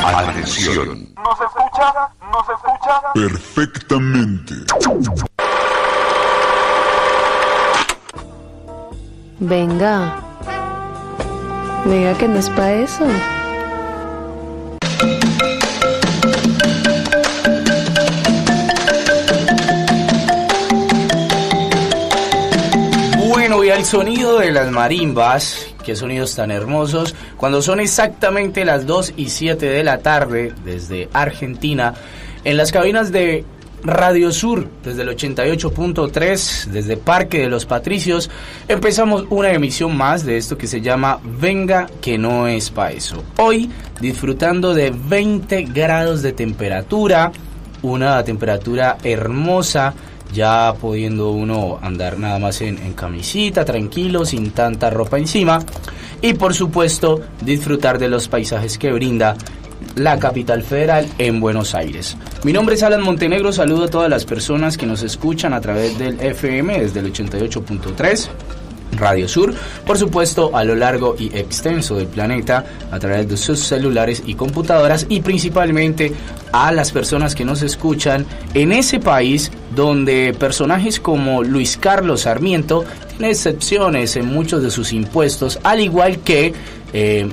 Atención. ¿Nos escucha? ¿Nos escucha? Perfectamente. Venga. Venga que no es para eso. Bueno, y al sonido de las marimbas, qué sonidos tan hermosos, cuando son exactamente las 2:07 de la tarde, desde Argentina, en las cabinas de Radio Sur, desde el 88.3, desde Parque de los Patricios, empezamos una emisión más de esto que se llama Venga que no es pa' eso. Hoy, disfrutando de 20 grados de temperatura, una temperatura hermosa, ya pudiendo uno andar nada más en camisita, tranquilo, sin tanta ropa encima, y por supuesto disfrutar de los paisajes que brinda la capital federal en Buenos Aires. Mi nombre es Alan Montenegro, saludo a todas las personas que nos escuchan a través del FM desde el 88.3 Radio Sur, por supuesto a lo largo y extenso del planeta a través de sus celulares y computadoras, y principalmente a las personas que nos escuchan en ese país donde personajes como Luis Carlos Sarmiento tienen excepciones en muchos de sus impuestos, al igual que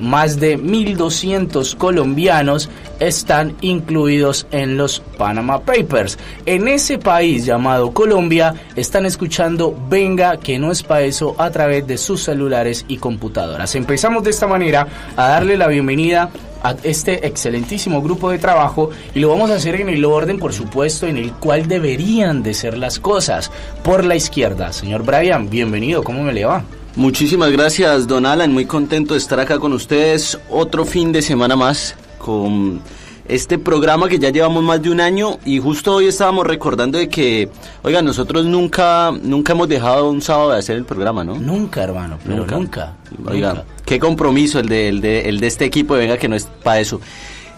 más de 1.200 colombianos están incluidos en los Panama Papers. En ese país llamado Colombia están escuchando Venga que no es pa' eso a través de sus celulares y computadoras. Empezamos de esta manera a darle la bienvenida a este excelentísimo grupo de trabajo, y lo vamos a hacer en el orden, por supuesto, en el cual deberían de ser las cosas. Por la izquierda, señor Brian, bienvenido, ¿cómo me le va? Muchísimas gracias, don Alan, muy contento de estar acá con ustedes otro fin de semana más con este programa que ya llevamos más de un año, y justo hoy estábamos recordando de que, oiga, nosotros nunca hemos dejado un sábado de hacer el programa, ¿no? Nunca, hermano, pero nunca. Oiga, qué compromiso el de este equipo de Venga que no es para eso.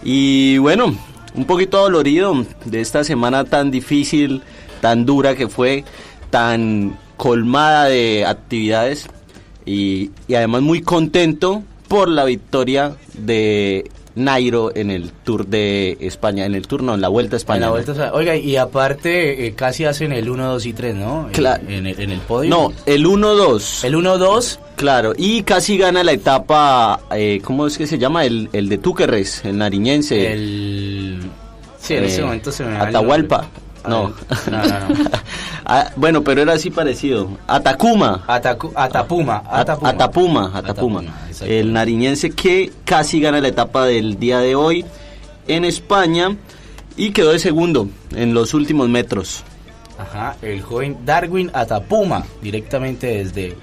Y bueno, un poquito dolorido de esta semana tan difícil, tan dura que fue, tan colmada de actividades, y además muy contento por la victoria de Nairo en el Tour de España, en la Vuelta a España. En la Vuelta, oiga, y aparte casi hacen el 1, 2 y 3, ¿no? Claro. En el podio. No, el 1-2. El 1-2. Claro, y casi gana la etapa, ¿cómo es que se llama? El de Túquerres, el nariñense. Sí, en ese momento se me va Atahualpa. No. Bueno, pero era así parecido. Atapuma. El nariñense que casi gana la etapa del día de hoy en España y quedó de segundo en los últimos metros. Ajá, el joven Darwin Atapuma, directamente desde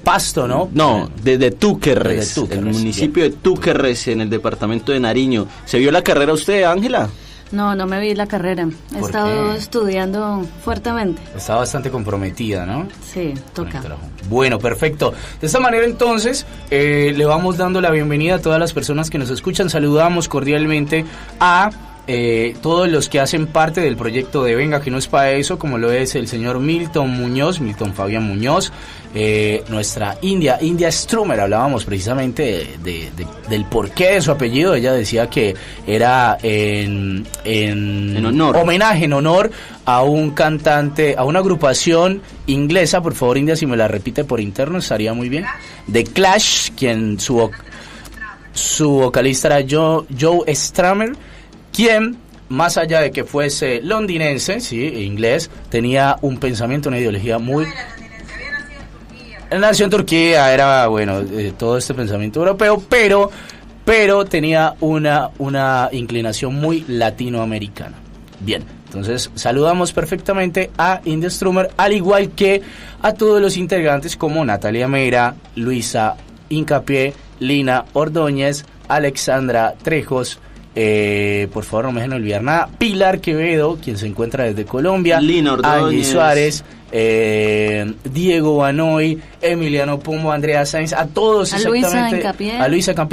Pasto, ¿no? No, desde Túquerres, el municipio de Túquerres, en el departamento de Nariño. ¿Se vio la carrera usted, Ángela? No me vi la carrera. He estado estudiando fuertemente. Está bastante comprometida, ¿no? Sí, toca. Bueno, perfecto. De esta manera, entonces, le vamos dando la bienvenida a todas las personas que nos escuchan. Saludamos cordialmente a todos los que hacen parte del proyecto de Venga que no es para eso, como lo es el señor Milton Fabián Muñoz, nuestra India Strumer. Hablábamos precisamente del porqué de su apellido. Ella decía que era en honor, homenaje, en honor a un cantante, a una agrupación inglesa. Por favor, India, si me la repite por interno estaría muy bien. The Clash, quien su vocalista era Joe Strummer, quien, más allá de que fuese londinense, sí, inglés, tenía un pensamiento, una ideología muy... Él nació en Turquía, era, bueno, todo este pensamiento europeo, pero tenía una inclinación muy latinoamericana. Bien, entonces saludamos perfectamente a India Strumer, al igual que a todos los integrantes como Natalia Meira, Luisa Incapié, Lina Ordóñez, Alexandra Trejos, por favor no me dejen olvidar nada, Pilar Quevedo, quien se encuentra desde Colombia, Lina Ordóñez, Angie Suárez, Diego Banoy, Emiliano Pombo, Andrea Sainz, a todos, a Luisa Incapié,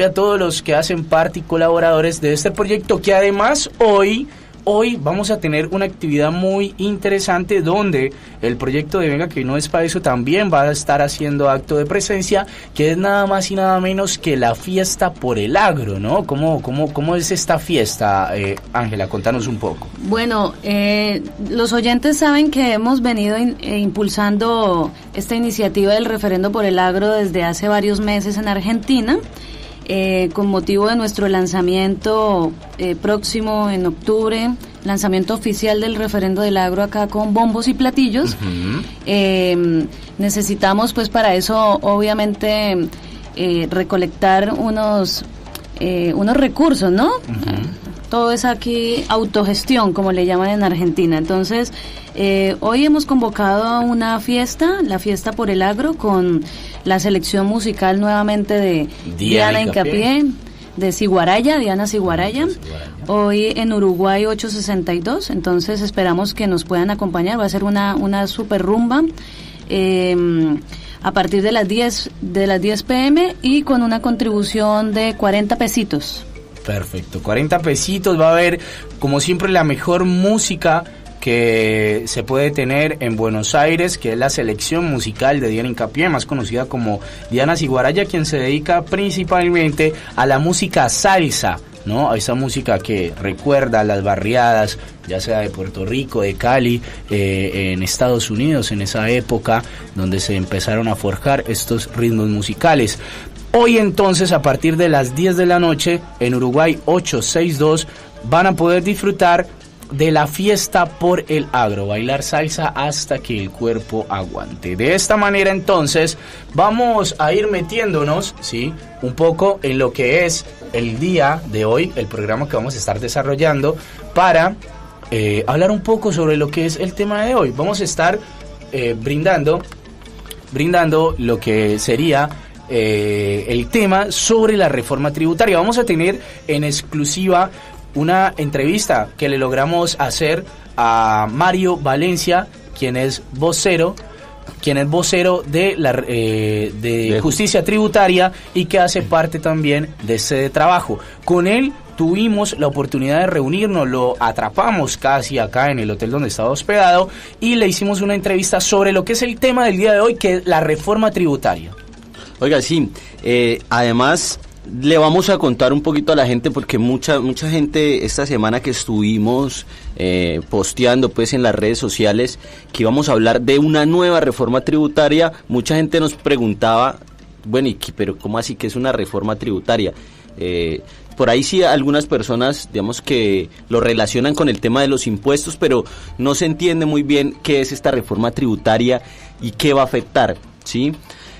a todos los que hacen parte y colaboradores de este proyecto, que además hoy hoy vamos a tener una actividad muy interesante donde el proyecto de Venga que no es para eso también va a estar haciendo acto de presencia, que es nada más y nada menos que la fiesta por el agro, ¿no? ¿Cómo es esta fiesta, Ángela? Contanos un poco. Bueno, los oyentes saben que hemos venido impulsando esta iniciativa del referendo por el agro desde hace varios meses en Argentina. Con motivo de nuestro lanzamiento próximo en octubre, lanzamiento oficial del referendo del agro acá con bombos y platillos. Uh-huh. Necesitamos pues para eso obviamente recolectar unos recursos, ¿no? Uh-huh. Todo es aquí autogestión, como le llaman en Argentina. Entonces, hoy hemos convocado a una fiesta, la fiesta por el agro, con la selección musical nuevamente de Diana Hincapié, de Ciguaraya, Diana Ciguaraya. Hoy en Uruguay 862, entonces esperamos que nos puedan acompañar. Va a ser una super rumba. A partir de las 10 p.m. y con una contribución de 40 pesitos. Perfecto, 40 pesitos, va a haber como siempre la mejor música que se puede tener en Buenos Aires, que es la selección musical de Diana Hincapié, más conocida como Diana Ciguaraya, quien se dedica principalmente a la música salsa, ¿no? A esa música que recuerda a las barriadas, ya sea de Puerto Rico, de Cali, en Estados Unidos, en esa época donde se empezaron a forjar estos ritmos musicales. Hoy entonces, a partir de las 10 de la noche, en Uruguay 862, van a poder disfrutar de la fiesta por el agro, bailar salsa hasta que el cuerpo aguante. De esta manera entonces vamos a ir metiéndonos, ¿sí?, un poco en lo que es el día de hoy, el programa que vamos a estar desarrollando para hablar un poco sobre lo que es el tema de hoy. Vamos a estar brindando lo que sería el tema sobre la reforma tributaria. Vamos a tener en exclusiva una entrevista que le logramos hacer a Mario Valencia, quien es vocero de la de Justicia Tributaria y que hace parte también de este trabajo. Con él tuvimos la oportunidad de reunirnos, lo atrapamos casi acá en el hotel donde estaba hospedado y le hicimos una entrevista sobre lo que es el tema del día de hoy, que es la reforma tributaria. Oiga, sí, además le vamos a contar un poquito a la gente porque mucha gente esta semana que estuvimos posteando pues en las redes sociales que íbamos a hablar de una nueva reforma tributaria, mucha gente nos preguntaba, bueno, pero ¿cómo así que es una reforma tributaria? Por ahí sí algunas personas, digamos, que lo relacionan con el tema de los impuestos, pero no se entiende muy bien qué es esta reforma tributaria y qué va a afectar, ¿sí?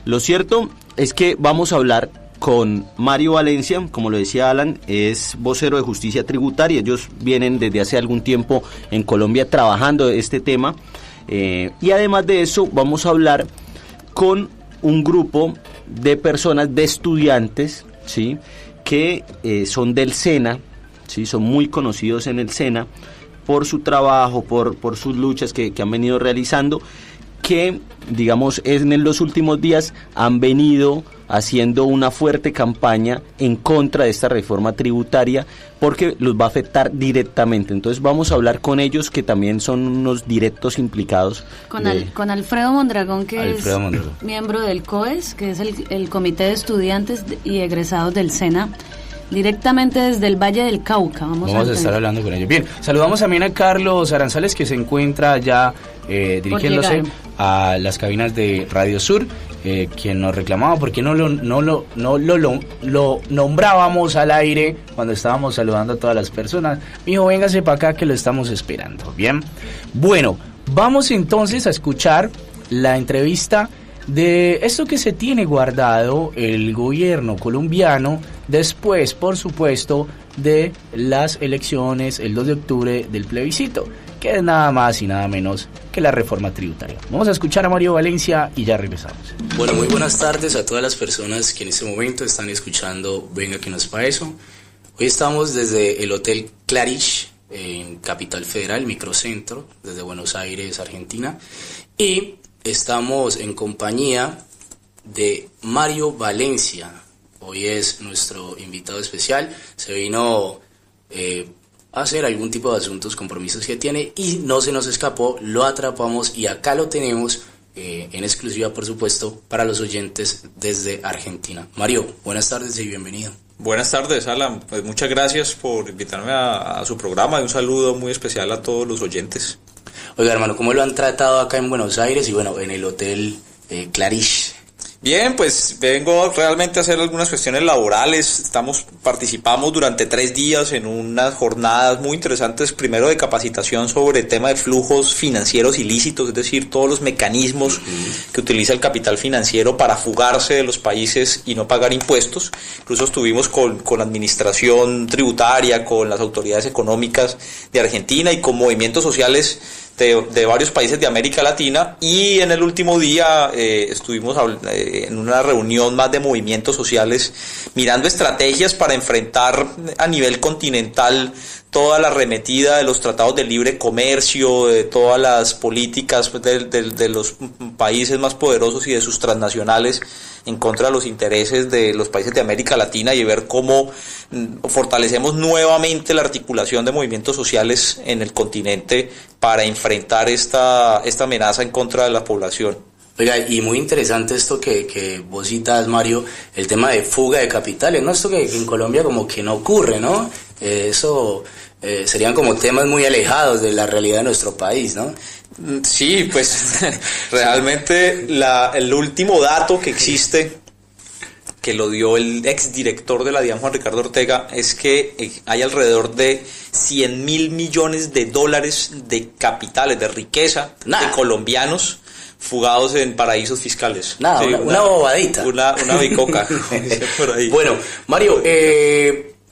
Lo cierto es que vamos a hablar con Mario Valencia, como lo decía Alan, es vocero de Justicia Tributaria. Ellos vienen desde hace algún tiempo en Colombia trabajando este tema. Y además de eso, vamos a hablar con un grupo de personas, de estudiantes, ¿sí?, que son del SENA, ¿sí?, son muy conocidos en el SENA por su trabajo, por sus luchas que han venido realizando, que, digamos, en los últimos días han venido haciendo una fuerte campaña en contra de esta reforma tributaria porque los va a afectar directamente. Entonces vamos a hablar con ellos, que también son unos directos implicados. Con Alfredo Mondragón, que es miembro del COES, que es el Comité de Estudiantes y Egresados del SENA, directamente desde el Valle del Cauca. Vamos a estar hablando con ellos. Bien, saludamos también a Carlos Aranzales, que se encuentra ya dirigiéndose a las cabinas de Radio Sur, quien nos reclamaba porque no lo nombrábamos al aire cuando estábamos saludando a todas las personas. Mijo, véngase para acá que lo estamos esperando. Bien, bueno, vamos entonces a escuchar la entrevista de esto que se tiene guardado el gobierno colombiano después, por supuesto, de las elecciones el 2 de octubre del plebiscito, que es nada más y nada menos que la reforma tributaria. Vamos a escuchar a Mario Valencia y ya regresamos. Bueno, muy buenas tardes a todas las personas que en este momento están escuchando Venga que no es pa' eso. Hoy estamos desde el Hotel Clarish en Capital Federal, Microcentro, desde Buenos Aires, Argentina, y estamos en compañía de Mario Valencia. Hoy es nuestro invitado especial. Se vino hacer algún tipo de asuntos, compromisos que tiene, y no se nos escapó, lo atrapamos y acá lo tenemos en exclusiva, por supuesto, para los oyentes desde Argentina. Mario, buenas tardes y bienvenido. Buenas tardes, Alan. Pues muchas gracias por invitarme a su programa y un saludo muy especial a todos los oyentes. Oiga, hermano, ¿cómo lo han tratado acá en Buenos Aires y bueno, en el Hotel Clarish? Bien, pues vengo realmente a hacer algunas cuestiones laborales. Participamos durante 3 días en unas jornadas muy interesantes, primero de capacitación sobre el tema de flujos financieros ilícitos, es decir, todos los mecanismos que utiliza el capital financiero para fugarse de los países y no pagar impuestos. Incluso estuvimos con la administración tributaria, con las autoridades económicas de Argentina y con movimientos sociales de varios países de América Latina, y en el último día estuvimos en una reunión más de movimientos sociales mirando estrategias para enfrentar a nivel continental toda la arremetida de los tratados de libre comercio, de todas las políticas de los países más poderosos y de sus transnacionales en contra de los intereses de los países de América Latina, y ver cómo fortalecemos nuevamente la articulación de movimientos sociales en el continente para enfrentar esta amenaza en contra de la población. Oiga, y muy interesante esto que vos citas, Mario, el tema de fuga de capitales, ¿no? Esto que en Colombia como que no ocurre, ¿no? Eso serían como temas muy alejados de la realidad de nuestro país, ¿no? Sí, pues realmente el último dato que existe, que lo dio el exdirector de la DIAN, Juan Ricardo Ortega, es que hay alrededor de 100.000 millones de dólares de capitales, de riqueza de colombianos fugados en paraísos fiscales. Nada, sí, una bobadita. Una bicoca. Por ahí. Bueno, Mario,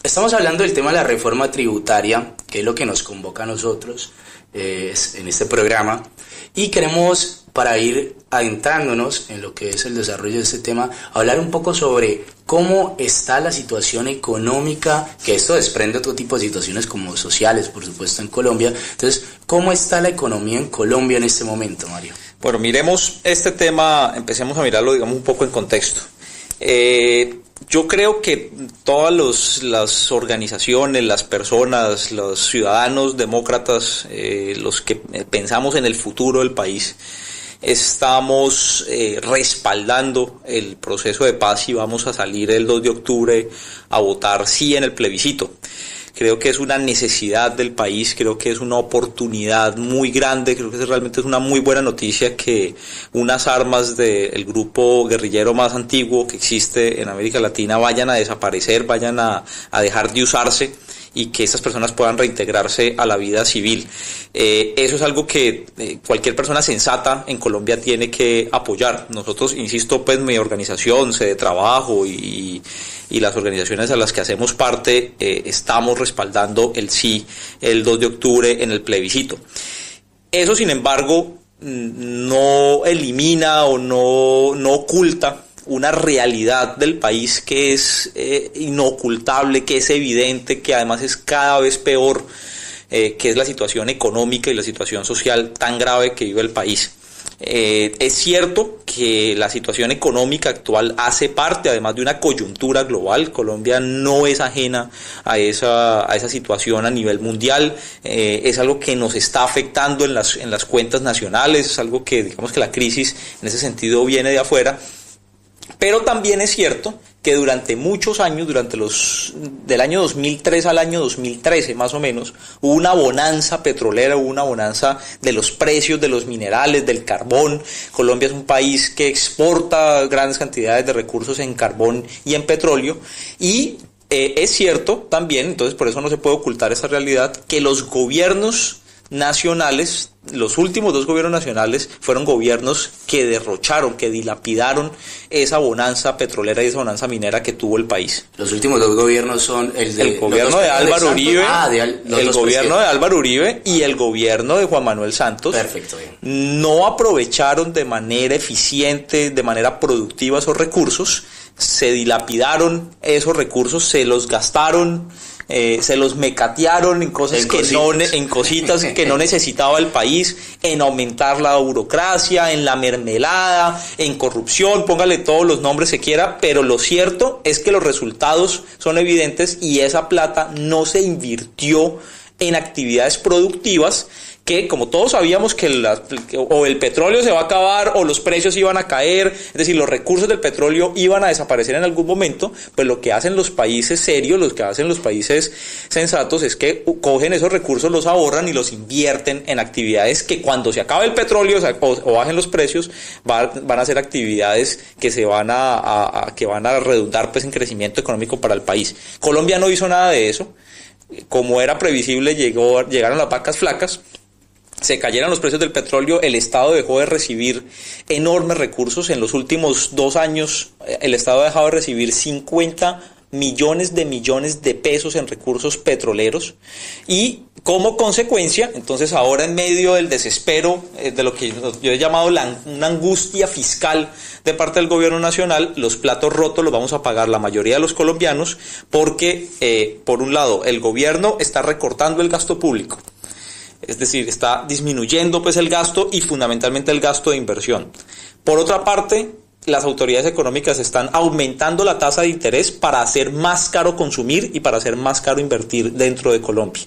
estamos hablando del tema de la reforma tributaria, que es lo que nos convoca a nosotros en este programa, y queremos, para ir adentrándonos en lo que es el desarrollo de este tema, hablar un poco sobre cómo está la situación económica, que esto desprende otro tipo de situaciones como sociales, por supuesto, en Colombia. Entonces, ¿cómo está la economía en Colombia en este momento, Mario? Bueno, miremos este tema, empecemos a mirarlo, digamos, un poco en contexto. Yo creo que todas las organizaciones, las personas, los ciudadanos demócratas, los que pensamos en el futuro del país, estamos respaldando el proceso de paz y vamos a salir el 2 de octubre a votar sí en el plebiscito. Creo que es una necesidad del país, creo que es una oportunidad muy grande, creo que realmente es una muy buena noticia que unas armas del grupo guerrillero más antiguo que existe en América Latina vayan a desaparecer, vayan a dejar de usarse, y que estas personas puedan reintegrarse a la vida civil. Eso es algo que cualquier persona sensata en Colombia tiene que apoyar. Nosotros, insisto, pues mi organización, Sede Trabajo y las organizaciones a las que hacemos parte, estamos respaldando el sí el 2 de octubre en el plebiscito. Eso, sin embargo, no elimina o no oculta una realidad del país que es inocultable, que es evidente, que además es cada vez peor, que es la situación económica y la situación social tan grave que vive el país. Es cierto que la situación económica actual hace parte, además, de una coyuntura global. Colombia no es ajena a esa situación a nivel mundial. Es algo que nos está afectando en las cuentas nacionales, es algo que, digamos, que la crisis en ese sentido viene de afuera. Pero también es cierto que durante muchos años, del año 2003 al año 2013 más o menos, hubo una bonanza petrolera, hubo una bonanza de los precios de los minerales, del carbón. Colombia es un país que exporta grandes cantidades de recursos en carbón y en petróleo, y es cierto también, entonces por eso no se puede ocultar esa realidad, que los gobiernos nacionales, los últimos 2 gobiernos nacionales, fueron gobiernos que derrocharon, que dilapidaron esa bonanza petrolera y esa bonanza minera que tuvo el país. Los últimos 2 gobiernos son el gobierno de Álvaro Uribe, el gobierno de Álvaro Uribe y el gobierno de Juan Manuel Santos. Perfecto, bien. No aprovecharon de manera eficiente, de manera productiva esos recursos, se dilapidaron esos recursos, se los gastaron, se los mecatearon en cosas en cositas que no necesitaba el país, en aumentar la burocracia, en la mermelada, en corrupción, póngale todos los nombres que quiera, pero lo cierto es que los resultados son evidentes y esa plata no se invirtió en actividades productivas que, como todos sabíamos que o el petróleo se va a acabar o los precios iban a caer, es decir, los recursos del petróleo iban a desaparecer en algún momento, pues lo que hacen los países serios, lo que hacen los países sensatos es que cogen esos recursos, los ahorran y los invierten en actividades que cuando se acabe el petróleo o bajen los precios, van a ser actividades que van a redundar pues en crecimiento económico para el país. Colombia no hizo nada de eso. Como era previsible, llegaron las vacas flacas, se cayeron los precios del petróleo, el Estado dejó de recibir enormes recursos. En los últimos 2 años, el Estado ha dejado de recibir 50 millones de pesos en recursos petroleros y como consecuencia, entonces ahora en medio del desespero, de lo que yo he llamado una angustia fiscal de parte del gobierno nacional, los platos rotos los vamos a pagar la mayoría de los colombianos porque, por un lado, el gobierno está recortando el gasto público. Es decir, está disminuyendo pues el gasto y fundamentalmente el gasto de inversión. Por otra parte, las autoridades económicas están aumentando la tasa de interés para hacer más caro consumir y para hacer más caro invertir dentro de Colombia.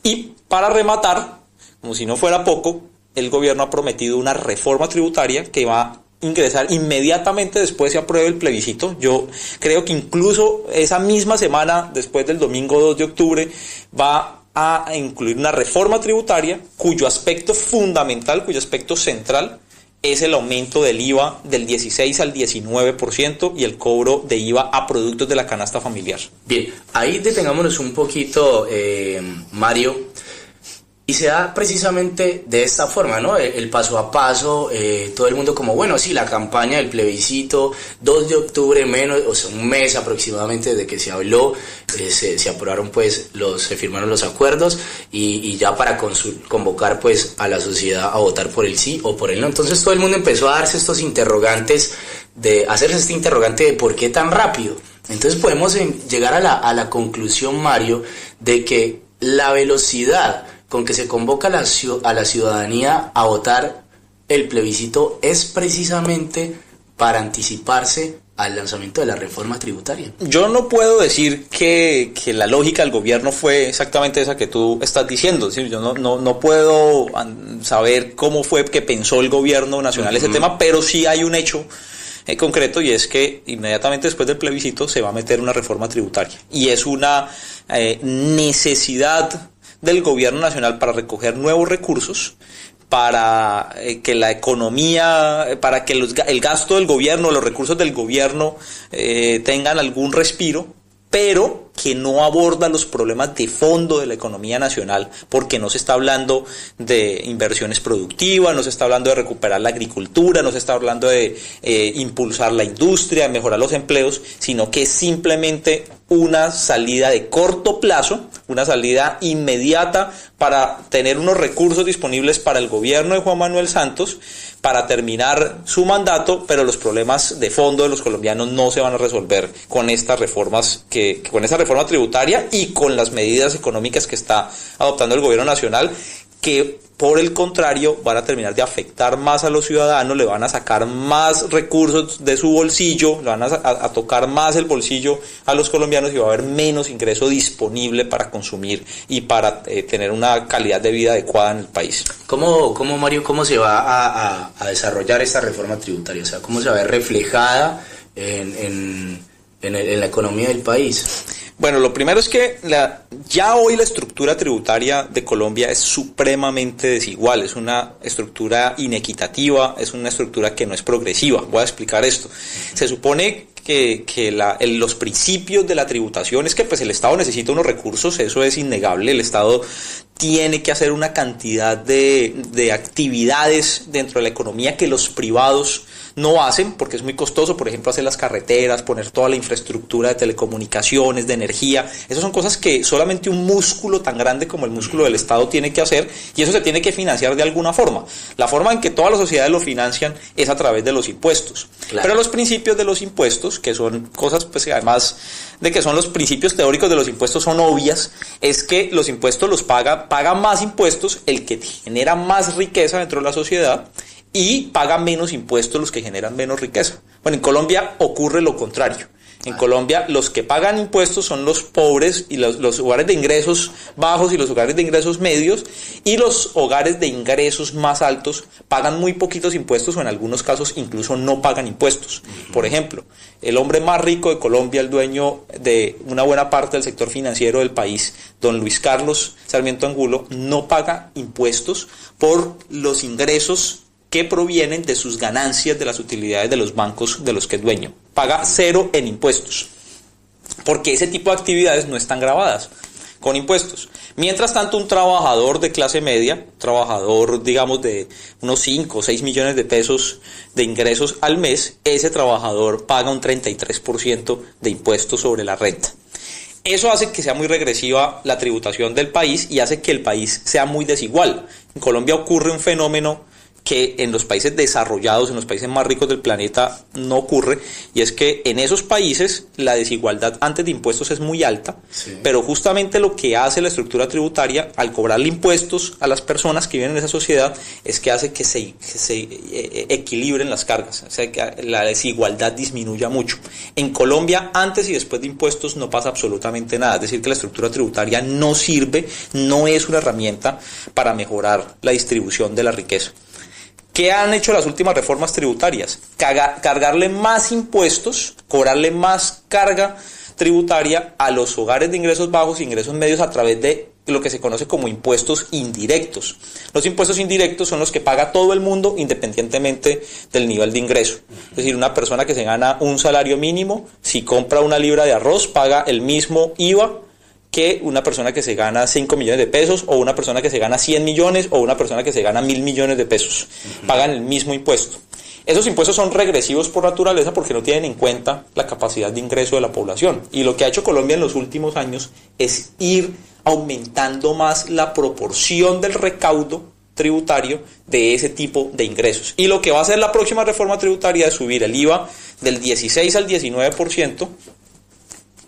Y para rematar, como si no fuera poco, el gobierno ha prometido una reforma tributaria que va a ingresar inmediatamente después se apruebe el plebiscito. Yo creo que incluso esa misma semana, después del domingo 2 de octubre, va a incluir una reforma tributaria cuyo aspecto fundamental, cuyo aspecto central es el aumento del IVA del 16 al 19% y el cobro de IVA a productos de la canasta familiar. Bien, ahí detengámonos un poquito, Mario, y se da precisamente de esta forma, ¿no? El paso a paso, todo el mundo como, bueno, sí, la campaña del plebiscito, 2 de octubre menos, o sea, un mes aproximadamente desde que se habló, se aprobaron pues, se firmaron los acuerdos y ya para convocar pues a la sociedad a votar por el sí o por el no. Entonces todo el mundo empezó a darse estos interrogantes, hacerse este interrogante de por qué tan rápido. Entonces podemos llegar a la conclusión, Mario, de que la velocidad con que se convoca a la ciudadanía a votar el plebiscito es precisamente para anticiparse al lanzamiento de la reforma tributaria. Yo no puedo decir que la lógica del gobierno fue exactamente esa que tú estás diciendo. ¿Sí? Yo no puedo saber cómo fue que pensó el gobierno nacional ese tema, pero sí hay un hecho concreto y es que inmediatamente después del plebiscito se va a meter una reforma tributaria y es una necesidad del gobierno nacional para recoger nuevos recursos, para que la economía, para que el gasto del gobierno, los recursos del gobierno tengan algún respiro, pero que no aborda los problemas de fondo de la economía nacional, porque no se está hablando de inversiones productivas, no se está hablando de recuperar la agricultura, no se está hablando de impulsar la industria, de mejorar los empleos, sino que es simplemente una salida de corto plazo, una salida inmediata para tener unos recursos disponibles para el gobierno de Juan Manuel Santos para terminar su mandato, pero los problemas de fondo de los colombianos no se van a resolver con estas reformas, con esta reforma tributaria y con las medidas económicas que está adoptando el gobierno nacional, que por el contrario van a terminar de afectar más a los ciudadanos, le van a sacar más recursos de su bolsillo, le van a tocar más el bolsillo a los colombianos y va a haber menos ingreso disponible para consumir y para tener una calidad de vida adecuada en el país. Mario, cómo se va a desarrollar esta reforma tributaria? O sea, ¿cómo se va a ver reflejada en la economía del país? Bueno, lo primero es que ya hoy la estructura tributaria de Colombia es supremamente desigual, es una estructura inequitativa, es una estructura que no es progresiva. Voy a explicar esto. Se supone que los principios de la tributación es que pues el Estado necesita unos recursos, eso es innegable, el Estado tiene que hacer una cantidad de actividades dentro de la economía que los privados no hacen porque es muy costoso, por ejemplo hacer las carreteras, poner toda la infraestructura de telecomunicaciones, de energía, esas son cosas que solamente un músculo tan grande como el músculo del Estado tiene que hacer y eso se tiene que financiar de alguna forma. La forma en que todas las sociedades lo financian es a través de los impuestos, claro. Pero los principios de los impuestos, que son cosas pues además de que son los principios teóricos de los impuestos son obvias, es que los impuestos los paga más impuestos el que genera más riqueza dentro de la sociedad y paga menos impuestos los que generan menos riqueza. Bueno, en Colombia ocurre lo contrario. En Colombia los que pagan impuestos son los pobres y los hogares de ingresos bajos y los hogares de ingresos medios, y los hogares de ingresos más altos pagan muy poquitos impuestos o en algunos casos incluso no pagan impuestos. Por ejemplo, el hombre más rico de Colombia, el dueño de una buena parte del sector financiero del país, don Luis Carlos Sarmiento Angulo, no paga impuestos por los ingresos que provienen de sus ganancias de las utilidades de los bancos de los que es dueño. Paga 0 en impuestos, porque ese tipo de actividades no están gravadas con impuestos. Mientras tanto, un trabajador de clase media, trabajador digamos de unos 5 o 6 millones de pesos de ingresos al mes, ese trabajador paga un 33% de impuestos sobre la renta. Eso hace que sea muy regresiva la tributación del país y hace que el país sea muy desigual. En Colombia ocurre un fenómeno que en los países desarrollados, en los países más ricos del planeta, no ocurre, y es que en esos países la desigualdad antes de impuestos es muy alta, sí. Pero justamente lo que hace la estructura tributaria al cobrarle impuestos a las personas que viven en esa sociedad es que hace que se equilibren las cargas, o sea, que la desigualdad disminuya mucho. En Colombia, antes y después de impuestos no pasa absolutamente nada, es decir, que la estructura tributaria no sirve, no es una herramienta para mejorar la distribución de la riqueza. ¿Qué han hecho las últimas reformas tributarias? Cargarle más impuestos, cobrarle más carga tributaria a los hogares de ingresos bajos e ingresos medios a través de lo que se conoce como impuestos indirectos. Los impuestos indirectos son los que paga todo el mundo independientemente del nivel de ingreso. Es decir, una persona que se gana un salario mínimo, si compra una libra de arroz, paga el mismo IVA que una persona que se gana 5 millones de pesos, o una persona que se gana 100 millones, o una persona que se gana 1.000 millones de pesos. Pagan el mismo impuesto. Esos impuestos son regresivos por naturaleza porque no tienen en cuenta la capacidad de ingreso de la población. Y lo que ha hecho Colombia en los últimos años es ir aumentando más la proporción del recaudo tributario de ese tipo de ingresos. Y lo que va a hacer la próxima reforma tributaria es subir el IVA del 16 al 19%,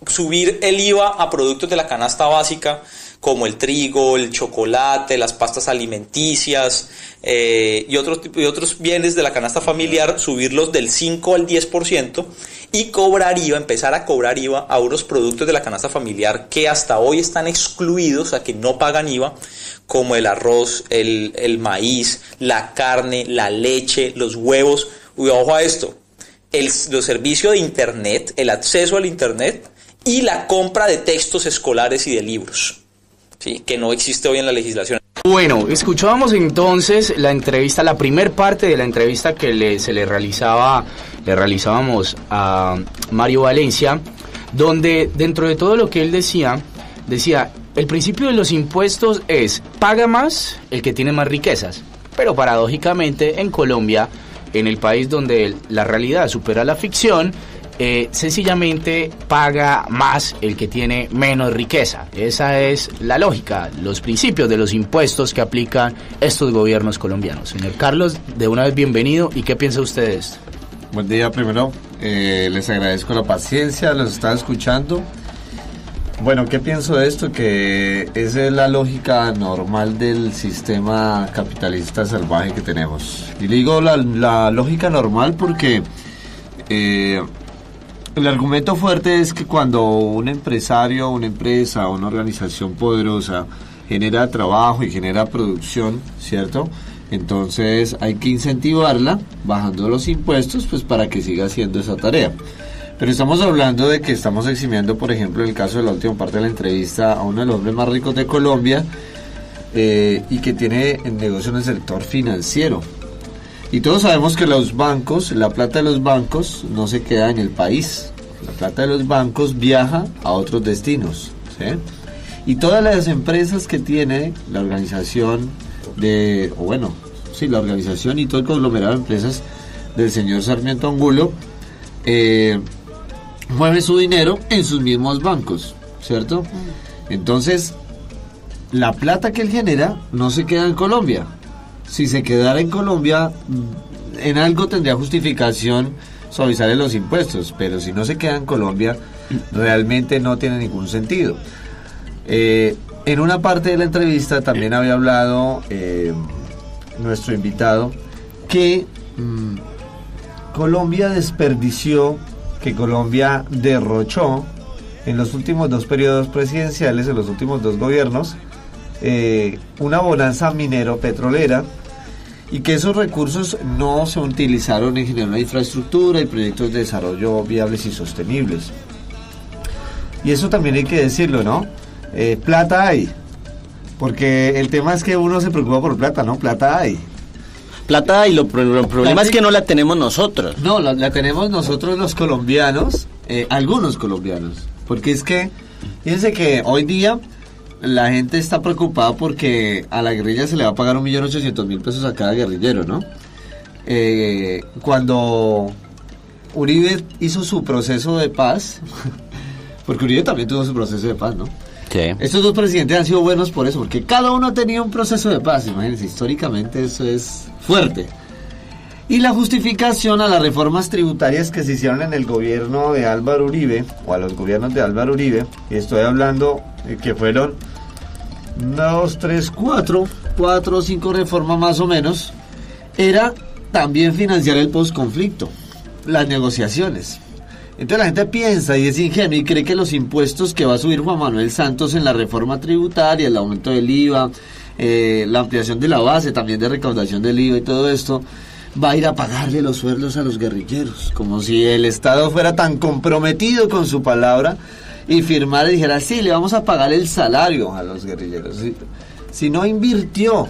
subir el IVA a productos de la canasta básica como el trigo, el chocolate, las pastas alimenticias y otros bienes de la canasta familiar, subirlos del 5 al 10% y cobrar IVA, empezar a cobrar IVA a unos productos de la canasta familiar que hasta hoy están excluidos, a que no pagan IVA, como el arroz, el maíz, la carne, la leche, los huevos. Uy, ojo a esto, los servicios de internet, el acceso al internet y la compra de textos escolares y de libros, ¿sí? Que no existe hoy en la legislación. Bueno, escuchábamos entonces la entrevista, la primer parte de la entrevista que le realizábamos a Mario Valencia, donde dentro de todo lo que él decía, el principio de los impuestos es paga más el que tiene más riquezas, pero paradójicamente en Colombia, en el país donde la realidad supera la ficción, sencillamente paga más el que tiene menos riqueza. Esa es la lógica, los principios de los impuestos que aplican estos gobiernos colombianos. Señor Carlos, de una vez bienvenido. ¿Y qué piensa usted de esto? Buen día primero, les agradezco la paciencia, los estaba escuchando. Bueno, ¿qué pienso de esto? Que esa es la lógica normal del sistema capitalista salvaje que tenemos. Y digo la lógica normal porque el argumento fuerte es que cuando un empresario, una empresa, una organización poderosa genera trabajo y genera producción, ¿cierto? Entonces hay que incentivarla bajando los impuestos, pues para que siga haciendo esa tarea. Pero estamos hablando de que estamos eximiendo, por ejemplo, en el caso de la última parte de la entrevista, a uno de los hombres más ricos de Colombia y que tiene negocio en el sector financiero. Y todos sabemos que los bancos, la plata de los bancos no se queda en el país. La plata de los bancos viaja a otros destinos, ¿sí? Y todas las empresas que tiene la organización la organización y todo el conglomerado de empresas del señor Sarmiento Angulo mueve su dinero en sus mismos bancos, ¿cierto? Entonces, la plata que él genera no se queda en Colombia. Si se quedara en Colombia, en algo tendría justificación suavizarle los impuestos, pero si no se queda en Colombia, realmente no tiene ningún sentido. En una parte de la entrevista también había hablado nuestro invitado que Colombia desperdició que Colombia derrochó en los últimos 2 periodos presidenciales, en los últimos 2 gobiernos, una bonanza minero-petrolera, y que esos recursos no se utilizaron en generar una infraestructura y proyectos de desarrollo viables y sostenibles. Y eso también hay que decirlo, ¿no? Plata hay, porque el tema es que uno se preocupa por plata, ¿no? Plata hay. Plata y lo problema es que no la tenemos nosotros. No, la tenemos nosotros los colombianos, algunos colombianos, porque es que, fíjense que hoy día la gente está preocupada porque a la guerrilla se le va a pagar 1.800.000 pesos a cada guerrillero, ¿no? Cuando Uribe hizo su proceso de paz, porque Uribe también tuvo su proceso de paz, ¿no? Sí. Estos 2 presidentes han sido buenos por eso, porque cada uno tenía un proceso de paz, imagínense, históricamente eso es fuerte. Y la justificación a las reformas tributarias que se hicieron en el gobierno de Álvaro Uribe, o a los gobiernos de Álvaro Uribe, y estoy hablando que fueron 2, 3, 4 o 5 reformas más o menos, era también financiar el posconflicto, las negociaciones. Entonces la gente piensa y es ingenuo y cree que los impuestos que va a subir Juan Manuel Santos en la reforma tributaria, el aumento del IVA, la ampliación de la base también de recaudación del IVA y todo esto, va a ir a pagarle los sueldos a los guerrilleros, como si el Estado fuera tan comprometido con su palabra y firmara y dijera, sí, le vamos a pagar el salario a los guerrilleros. Si no invirtió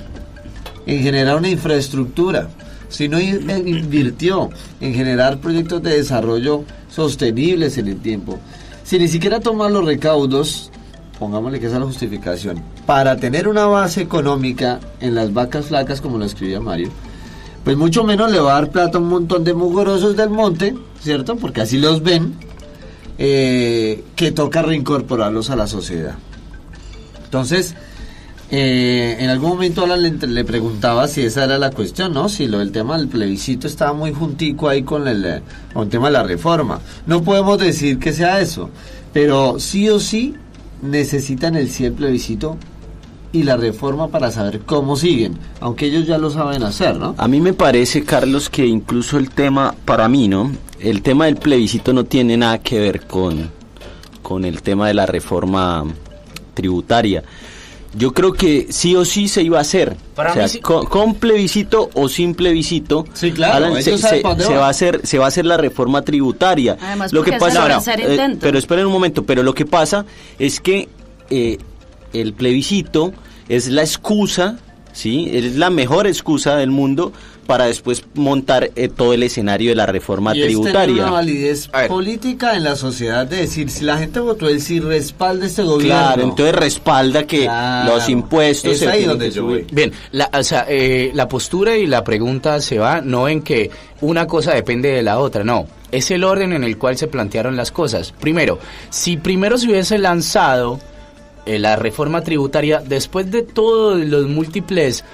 en generar una infraestructura, si no invirtió en generar proyectos de desarrollo sostenibles en el tiempo, si ni siquiera toma los recaudos, pongámosle que esa es la justificación, para tener una base económica en las vacas flacas, como lo escribía Mario, pues mucho menos le va a dar plata a un montón de mugrosos del monte, ¿cierto? Porque así los ven, que toca reincorporarlos a la sociedad. Entonces, en algún momento Alan le preguntaba si esa era la cuestión, ¿no? Si lo del tema del plebiscito estaba muy juntico ahí con el tema de la reforma. No podemos decir que sea eso, pero sí o sí necesitan el plebiscito y la reforma para saber cómo siguen, aunque ellos ya lo saben hacer, ¿no? A mí me parece, Carlos, que incluso el tema, para mí, ¿no? El tema del plebiscito no tiene nada que ver con el tema de la reforma tributaria. Yo creo que sí o sí se iba a hacer. Para o sea, mí sí. con plebiscito o sin plebiscito, sí, claro, Alan, se va a hacer la reforma tributaria. Además, lo que pasa, pero esperen un momento, pero lo que pasa es que el plebiscito es la excusa, ¿sí? Es la mejor excusa del mundo para después montar todo el escenario de la reforma tributaria. Es tener una validez política en la sociedad de decir, si la gente votó el sí, respalda este gobierno. Claro, entonces respalda que los impuestos... Es ahí donde yo voy. Bien, la postura y la pregunta se va no en que una cosa depende de la otra, no. Es el orden en el cual se plantearon las cosas. Primero, si primero se hubiese lanzado la reforma tributaria, después de todos los múltiples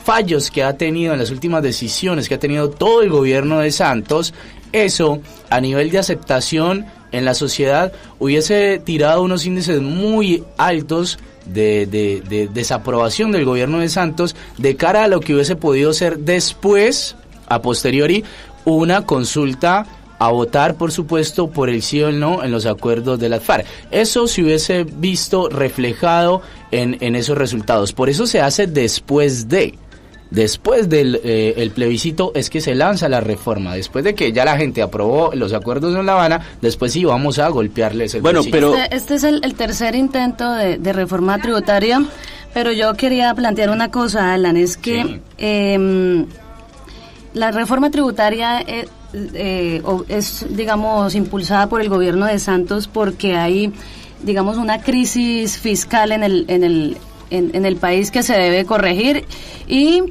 fallos que ha tenido en las últimas decisiones que ha tenido todo el gobierno de Santos, eso a nivel de aceptación en la sociedad hubiese tirado unos índices muy altos de desaprobación del gobierno de Santos de cara a lo que hubiese podido ser después, a posteriori, una consulta a votar, por supuesto, por el sí o el no en los acuerdos de las FARC. Eso se hubiese visto reflejado en esos resultados. Por eso se hace después del el plebiscito es que se lanza la reforma. Después de que ya la gente aprobó los acuerdos en La Habana, después sí vamos a golpearles el bolsillo. Pero este es el tercer intento de reforma tributaria, pero yo quería plantear una cosa, Alan, es que la reforma tributaria es, digamos, impulsada por el gobierno de Santos porque hay, digamos, una crisis fiscal en el país que se debe corregir y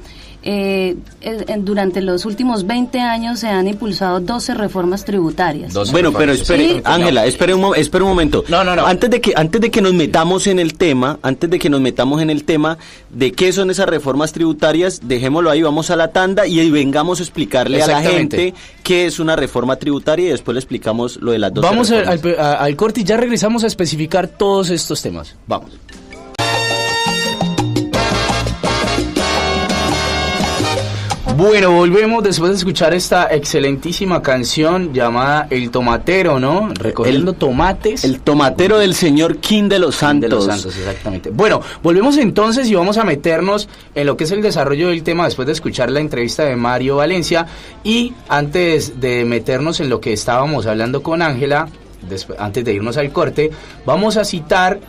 durante los últimos 20 años se han impulsado 12 reformas tributarias. Bueno, pero espere, Ángela, espere un momento. No. Antes de que nos metamos en el tema, de qué son esas reformas tributarias, dejémoslo ahí, vamos a la tanda y vengamos a explicarle a la gente qué es una reforma tributaria y después le explicamos lo de las 12 Vamos reformas. al corte y ya regresamos a especificar todos estos temas. Vamos. Bueno, volvemos después de escuchar esta excelentísima canción llamada El Tomatero, ¿no? Recogiendo tomates. El tomatero del señor King de los Santos. De los Santos, exactamente. Bueno, volvemos entonces y vamos a meternos en lo que es el desarrollo del tema después de escuchar la entrevista de Mario Valencia. Y antes de meternos en lo que estábamos hablando con Ángela, antes de irnos al corte, vamos a citar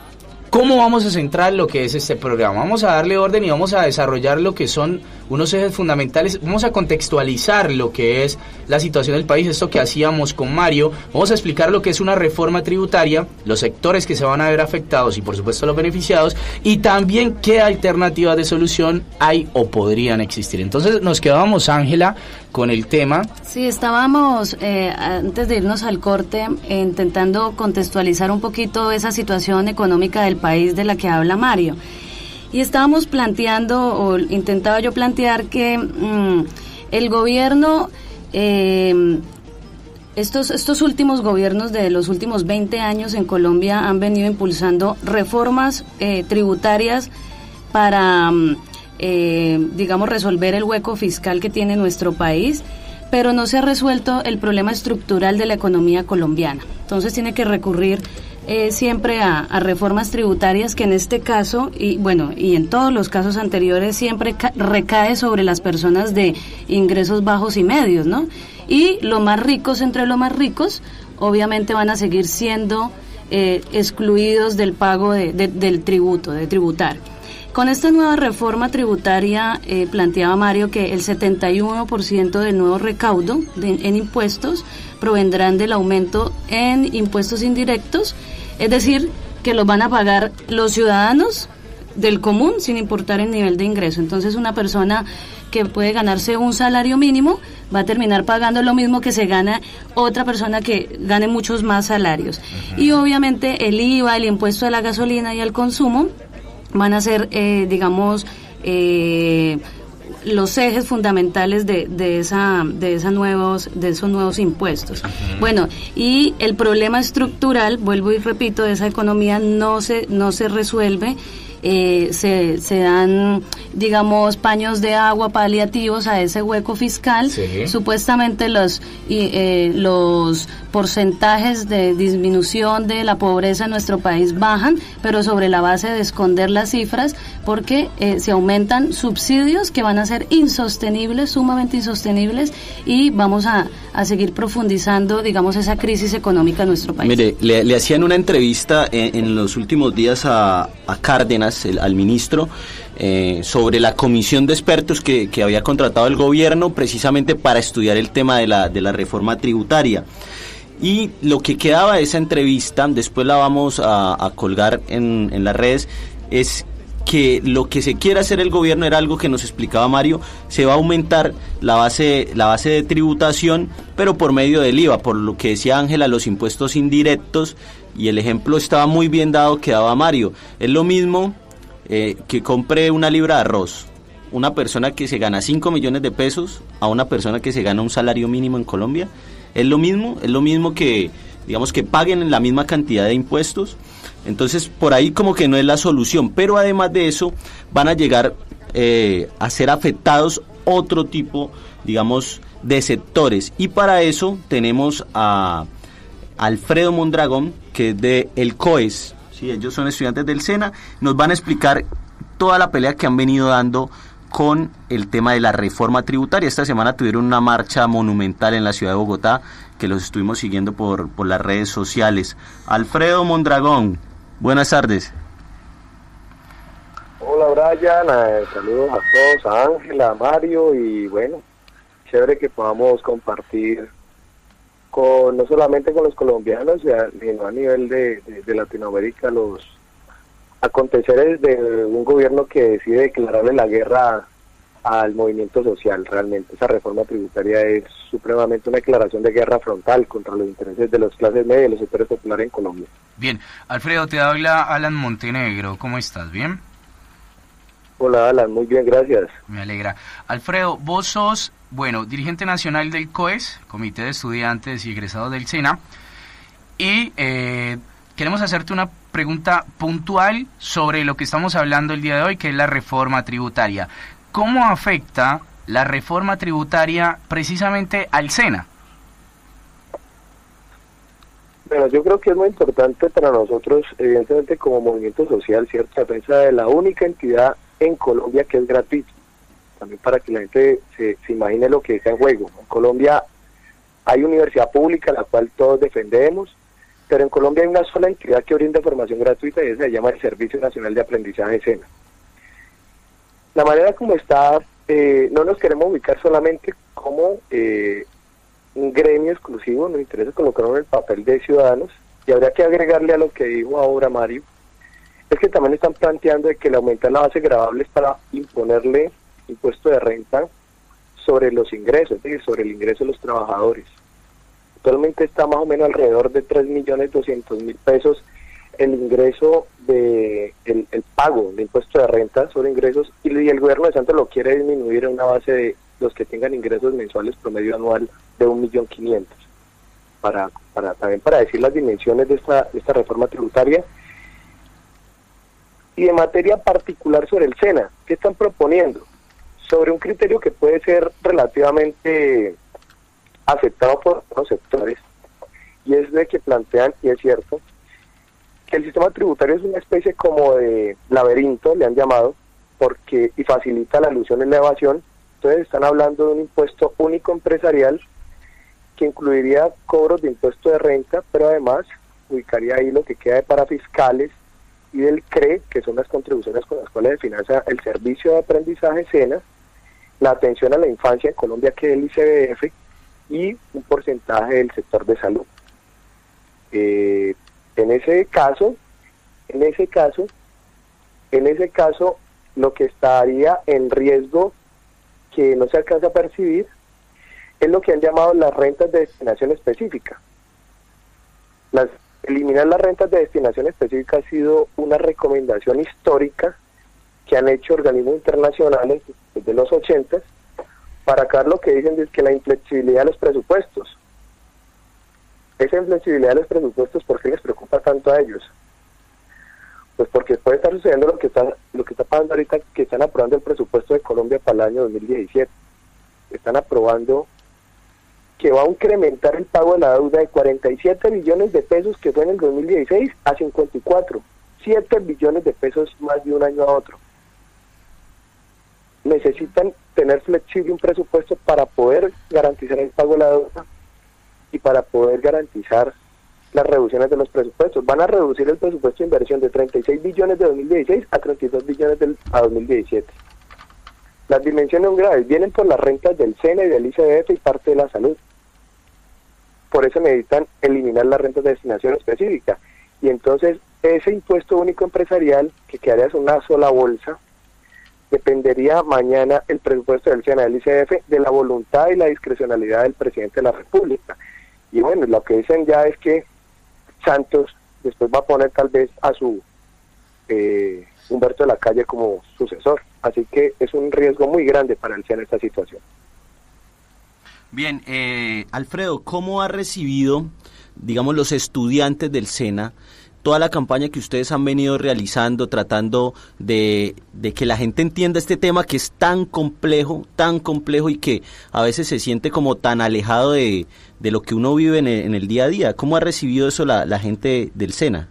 cómo vamos a centrar lo que es este programa. Vamos a darle orden y vamos a desarrollar lo que son unos ejes fundamentales. Vamos a contextualizar lo que es la situación del país, esto que hacíamos con Mario. Vamos a explicar lo que es una reforma tributaria, los sectores que se van a ver afectados y por supuesto los beneficiados, y también qué alternativas de solución hay o podrían existir. Entonces nos quedábamos, Ángela, con el tema. Sí, estábamos antes de irnos al corte intentando contextualizar un poquito esa situación económica del país de la que habla Mario. Y estábamos planteando, o intentaba yo plantear que el gobierno, estos últimos gobiernos de los últimos 20 años en Colombia han venido impulsando reformas tributarias para, digamos, resolver el hueco fiscal que tiene nuestro país, pero no se ha resuelto el problema estructural de la economía colombiana. Entonces tiene que recurrir siempre a reformas tributarias que en este caso, y bueno, y en todos los casos anteriores, siempre recae sobre las personas de ingresos bajos y medios, ¿no? Y los más ricos entre los más ricos, obviamente van a seguir siendo excluidos del pago del tributo, de tributar. Con esta nueva reforma tributaria planteaba Mario que el 71% del nuevo recaudo en impuestos provendrán del aumento en impuestos indirectos, es decir, que los van a pagar los ciudadanos del común sin importar el nivel de ingreso. Entonces una persona que puede ganarse un salario mínimo va a terminar pagando lo mismo que se gana otra persona que gane muchos más salarios. Y obviamente el IVA, el impuesto a la gasolina y al consumo van a ser, digamos, los ejes fundamentales de esos nuevos impuestos. Bueno, y el problema estructural, vuelvo y repito, de esa economía no se resuelve. Se dan, digamos, paños de agua paliativos a ese hueco fiscal. Sí. Supuestamente los porcentajes de disminución de la pobreza en nuestro país bajan, pero sobre la base de esconder las cifras, porque se aumentan subsidios que van a ser insostenibles, sumamente insostenibles, y vamos a seguir profundizando, digamos, esa crisis económica en nuestro país. Mire, le hacían una entrevista en los últimos días a Cárdenas, al ministro, sobre la comisión de expertos que había contratado el gobierno precisamente para estudiar el tema de la reforma tributaria. Y lo que quedaba de esa entrevista, después la vamos a colgar en las redes, es que lo que se quiere hacer el gobierno era algo que nos explicaba Mario: se va a aumentar la base de tributación, pero por medio del IVA, por lo que decía Ángela, los impuestos indirectos, y el ejemplo estaba muy bien dado que daba Mario. Es lo mismo que compre una libra de arroz una persona que se gana 5 millones de pesos a una persona que se gana un salario mínimo en Colombia. Es lo mismo que, digamos, que paguen la misma cantidad de impuestos. Entonces, por ahí como que no es la solución, pero además de eso van a llegar a ser afectados otro tipo, digamos, de sectores. Y para eso tenemos a Alfredo Mondragón, que es de el COES. Sí, ellos son estudiantes del SENA. Nos van a explicar toda la pelea que han venido dando con el tema de la reforma tributaria. Esta semana tuvieron una marcha monumental en la ciudad de Bogotá, que los estuvimos siguiendo por las redes sociales. Alfredo Mondragón, buenas tardes. Hola Brian, saludos a todos, a Ángela, a Mario, y bueno, chévere que podamos compartir no solamente con los colombianos, sino a nivel de Latinoamérica, los aconteceres de un gobierno que decide declararle la guerra al movimiento social. Realmente esa reforma tributaria es supremamente una declaración de guerra frontal contra los intereses de las clases medias y los sectores populares en Colombia. Bien, Alfredo, te habla Alan Montenegro, ¿cómo estás? ¿Bien? Hola Alan, muy bien, gracias. Me alegra. Alfredo, vos sos, dirigente nacional del COES, Comité de Estudiantes y Egresados del SENA, y queremos hacerte una pregunta puntual sobre lo que estamos hablando el día de hoy, que es la reforma tributaria. ¿Cómo afecta la reforma tributaria precisamente al SENA? Bueno, yo creo que es muy importante para nosotros, evidentemente como movimiento social, ¿cierto? La defensa de la única entidad en Colombia que es gratuita. También para que la gente se imagine lo que está en juego. En Colombia hay universidad pública, la cual todos defendemos, pero en Colombia hay una sola entidad que brinda formación gratuita y esa se llama el Servicio Nacional de Aprendizaje SENA. La manera como está, no nos queremos ubicar solamente como un gremio exclusivo, nos interesa colocarlo en el papel de ciudadanos, y habría que agregarle a lo que dijo ahora Mario, es que también están planteando de que el aumentar la base gravable es para imponerle impuesto de renta sobre los ingresos, es decir, sobre el ingreso de los trabajadores. Actualmente está más o menos alrededor de 3.200.000 pesos el ingreso de el pago de impuesto de renta sobre ingresos, y el gobierno de Santos lo quiere disminuir a una base de los que tengan ingresos mensuales promedio anual de 1.500.000, también para decir las dimensiones de esta reforma tributaria. Y de materia particular sobre el SENA, ¿qué están proponiendo? Sobre un criterio que puede ser relativamente aceptado por los sectores, y es de que plantean, y es cierto, que el sistema tributario es una especie como de laberinto, le han llamado, y facilita la elusión y la evasión. Entonces están hablando de un impuesto único empresarial que incluiría cobros de impuesto de renta, pero además ubicaría ahí lo que queda de parafiscales y del CRE, que son las contribuciones con las cuales se financia el servicio de aprendizaje SENA, la atención a la infancia en Colombia, que es el ICBF, y un porcentaje del sector de salud. En ese caso, lo que estaría en riesgo, que no se alcanza a percibir, es lo que han llamado las rentas de destinación específica. Eliminar las rentas de destinación específica ha sido una recomendación histórica que han hecho organismos internacionales desde los 80 para acá lo que dicen es que la inflexibilidad de los presupuestos. Esa inflexibilidad de los presupuestos, ¿por qué les preocupa tanto a ellos? Pues porque puede estar sucediendo lo que está pasando ahorita, que están aprobando el presupuesto de Colombia para el año 2017. Están aprobando que va a incrementar el pago de la deuda de 47 billones de pesos que fue en el 2016 a 54, 7 billones de pesos más de un año a otro. Necesitan tener flexible un presupuesto para poder garantizar el pago de la deuda y para poder garantizar las reducciones de los presupuestos. Van a reducir el presupuesto de inversión de 36 billones de 2016 a 32 billones a 2017. Las dimensiones son graves, vienen por las rentas del SENA y del ICBF y parte de la salud. Por eso necesitan eliminar las rentas de destinación específica. Y entonces ese impuesto único empresarial, que quedaría en una sola bolsa, dependería mañana el presupuesto del SENA y del ICBF de la voluntad y la discrecionalidad del presidente de la República. Y bueno, lo que dicen ya es que Santos después va a poner tal vez a su Humberto de la Calle como sucesor. Así que es un riesgo muy grande para el SENA esta situación. Bien, Alfredo, ¿cómo ha recibido, digamos, los estudiantes del SENA toda la campaña que ustedes han venido realizando, tratando de que la gente entienda este tema que es tan complejo y que a veces se siente como tan alejado de lo que uno vive en el día a día? ¿Cómo ha recibido eso la gente del SENA?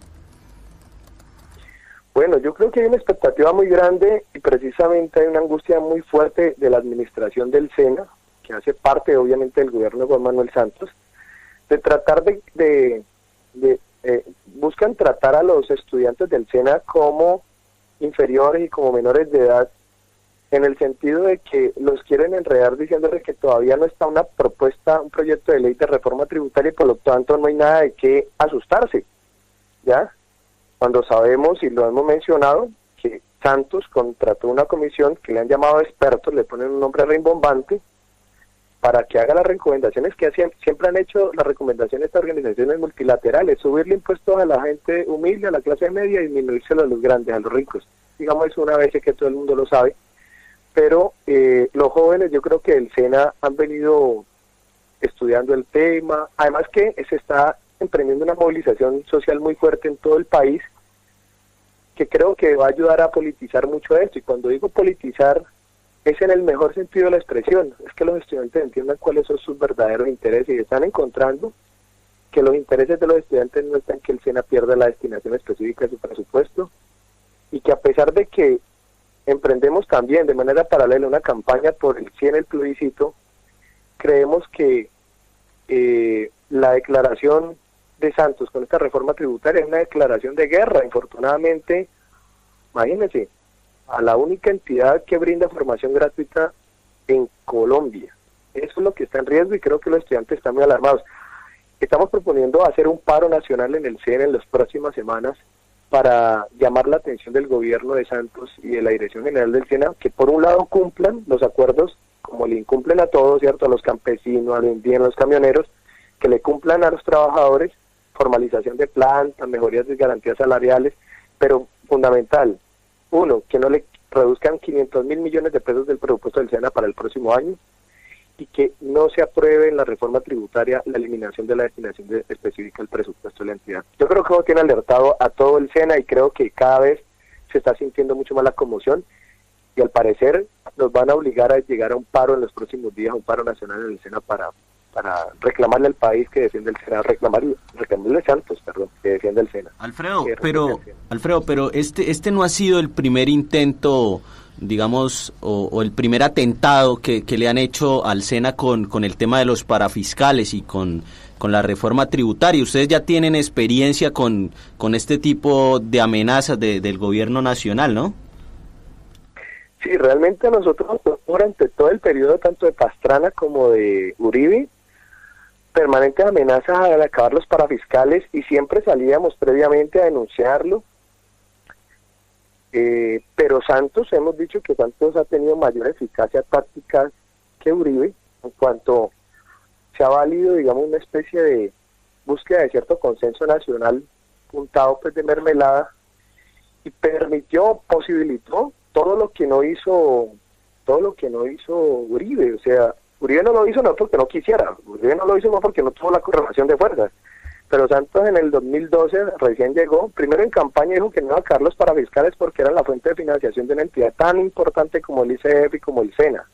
Bueno, yo creo que hay una expectativa muy grande y precisamente hay una angustia muy fuerte de la administración del SENA, que hace parte obviamente del gobierno de Juan Manuel Santos, de tratar buscan tratar a los estudiantes del SENA como inferiores y como menores de edad, en el sentido de que los quieren enredar diciéndoles que todavía no está una propuesta, un proyecto de ley de reforma tributaria y por lo tanto no hay nada de qué asustarse, ¿ya? Cuando sabemos y lo hemos mencionado que Santos contrató una comisión que le han llamado expertos, le ponen un nombre rimbombante, para que haga las recomendaciones que siempre han hecho las recomendaciones de estas organizaciones multilaterales, subirle impuestos a la gente humilde, a la clase media y disminuírselo a los grandes, a los ricos. Digamos, es una vez que todo el mundo lo sabe, pero los jóvenes, yo creo que del SENA han venido estudiando el tema, además que se está emprendiendo una movilización social muy fuerte en todo el país, que creo que va a ayudar a politizar mucho esto, y cuando digo politizar, es en el mejor sentido de la expresión, es que los estudiantes entiendan cuáles son sus verdaderos intereses y están encontrando que los intereses de los estudiantes no están en que el SENA pierda la destinación específica de su presupuesto y que a pesar de que emprendemos también de manera paralela una campaña por el sí en el plebiscito, creemos que la declaración de Santos con esta reforma tributaria es una declaración de guerra. Infortunadamente, imagínense, a la única entidad que brinda formación gratuita en Colombia. Eso es lo que está en riesgo y creo que los estudiantes están muy alarmados. Estamos proponiendo hacer un paro nacional en el SENA en las próximas semanas para llamar la atención del gobierno de Santos y de la Dirección General del SENA, que por un lado cumplan los acuerdos, como le incumplen a todos, ¿cierto? A los campesinos, a los camioneros, que le cumplan a los trabajadores, formalización de plantas, mejorías de garantías salariales, pero fundamental, uno, que no le reduzcan 500.000 millones de pesos del presupuesto del SENA para el próximo año, y que no se apruebe en la reforma tributaria la eliminación de la destinación específica del presupuesto de la entidad. Yo creo que eso tiene alertado a todo el SENA y creo que cada vez se está sintiendo mucho más la conmoción y al parecer nos van a obligar a llegar a un paro en los próximos días, un paro nacional en el SENA para reclamarle al país que defiende el SENA, reclamarle a Santos, perdón, que defiende el SENA. Alfredo, pero este no ha sido el primer intento, digamos, o el primer atentado que le han hecho al SENA con el tema de los parafiscales y con la reforma tributaria. Ustedes ya tienen experiencia con este tipo de amenazas del gobierno nacional, ¿no? Sí, realmente nosotros durante todo el periodo tanto de Pastrana como de Uribe, permanentes amenazas a acabar los parafiscales y siempre salíamos previamente a denunciarlo. Pero Santos, hemos dicho que Santos ha tenido mayor eficacia táctica que Uribe, en cuanto se ha valido, digamos, una especie de búsqueda de cierto consenso nacional, untado pues de mermelada, y posibilitó todo lo que no hizo Uribe. O sea, Uribe no lo hizo no porque no quisiera, Uribe no lo hizo no porque no tuvo la correlación de fuerzas. Pero Santos en el 2012 recién llegó, primero en campaña dijo que no iba a acabar los parafiscales porque eran la fuente de financiación de una entidad tan importante como el ICF y como el SENA.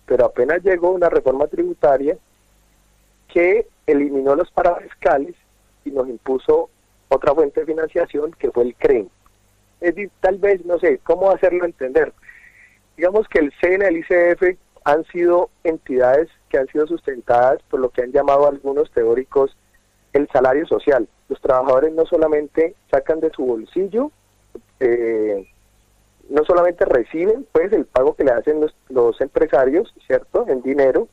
Pero apenas llegó una reforma tributaria que eliminó los parafiscales y nos impuso otra fuente de financiación que fue el CREM. Es decir, tal vez, no sé, cómo hacerlo entender. Digamos que el SENA, el ICF han sido entidades que han sido sustentadas por lo que han llamado algunos teóricos el salario social. Los trabajadores no solamente sacan de su bolsillo, no solamente reciben pues el pago que le hacen los empresarios, ¿cierto?, en dinero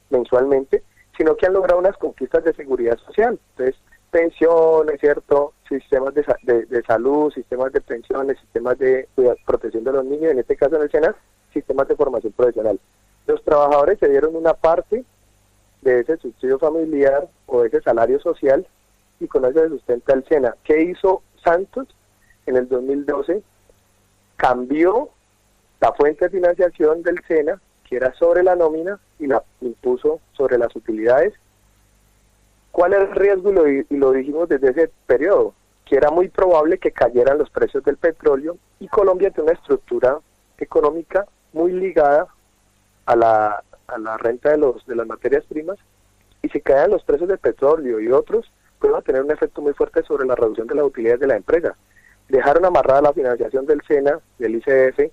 mensualmente, sino que han logrado unas conquistas de seguridad social. Entonces, pensiones, ¿cierto?, sistemas de salud, sistemas de pensiones, sistemas de protección de los niños, en este caso en el SENA, sistemas de formación profesional. Los trabajadores se dieron una parte de ese subsidio familiar o de ese salario social y con eso se sustenta el SENA. ¿Qué hizo Santos? En el 2012 cambió la fuente de financiación del SENA, que era sobre la nómina, y la impuso sobre las utilidades. ¿Cuál era el riesgo? Y lo dijimos desde ese periodo, que era muy probable que cayeran los precios del petróleo y Colombia tiene una estructura económica muy ligada a la renta de las materias primas, y si caen los precios del petróleo y otros, pues va a tener un efecto muy fuerte sobre la reducción de las utilidades de la empresa. Dejaron amarrada la financiación del SENA, del ICF,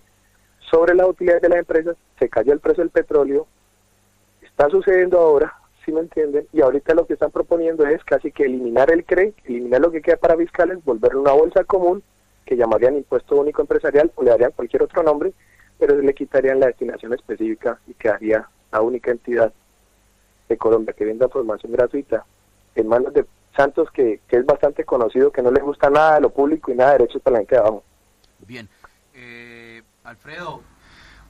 sobre las utilidades de las empresas, se cayó el precio del petróleo, está sucediendo ahora, ¿sí me entienden? Y ahorita lo que están proponiendo es casi que eliminar el CRE, eliminar lo que queda para fiscales, volverlo una bolsa común, que llamarían impuesto único empresarial, o le darían cualquier otro nombre, pero le quitarían la destinación específica y quedaría la única entidad de Colombia que brinda formación gratuita en manos de Santos, que es bastante conocido, que no le gusta nada de lo público y nada de derechos para la gente de abajo. Bien, Alfredo,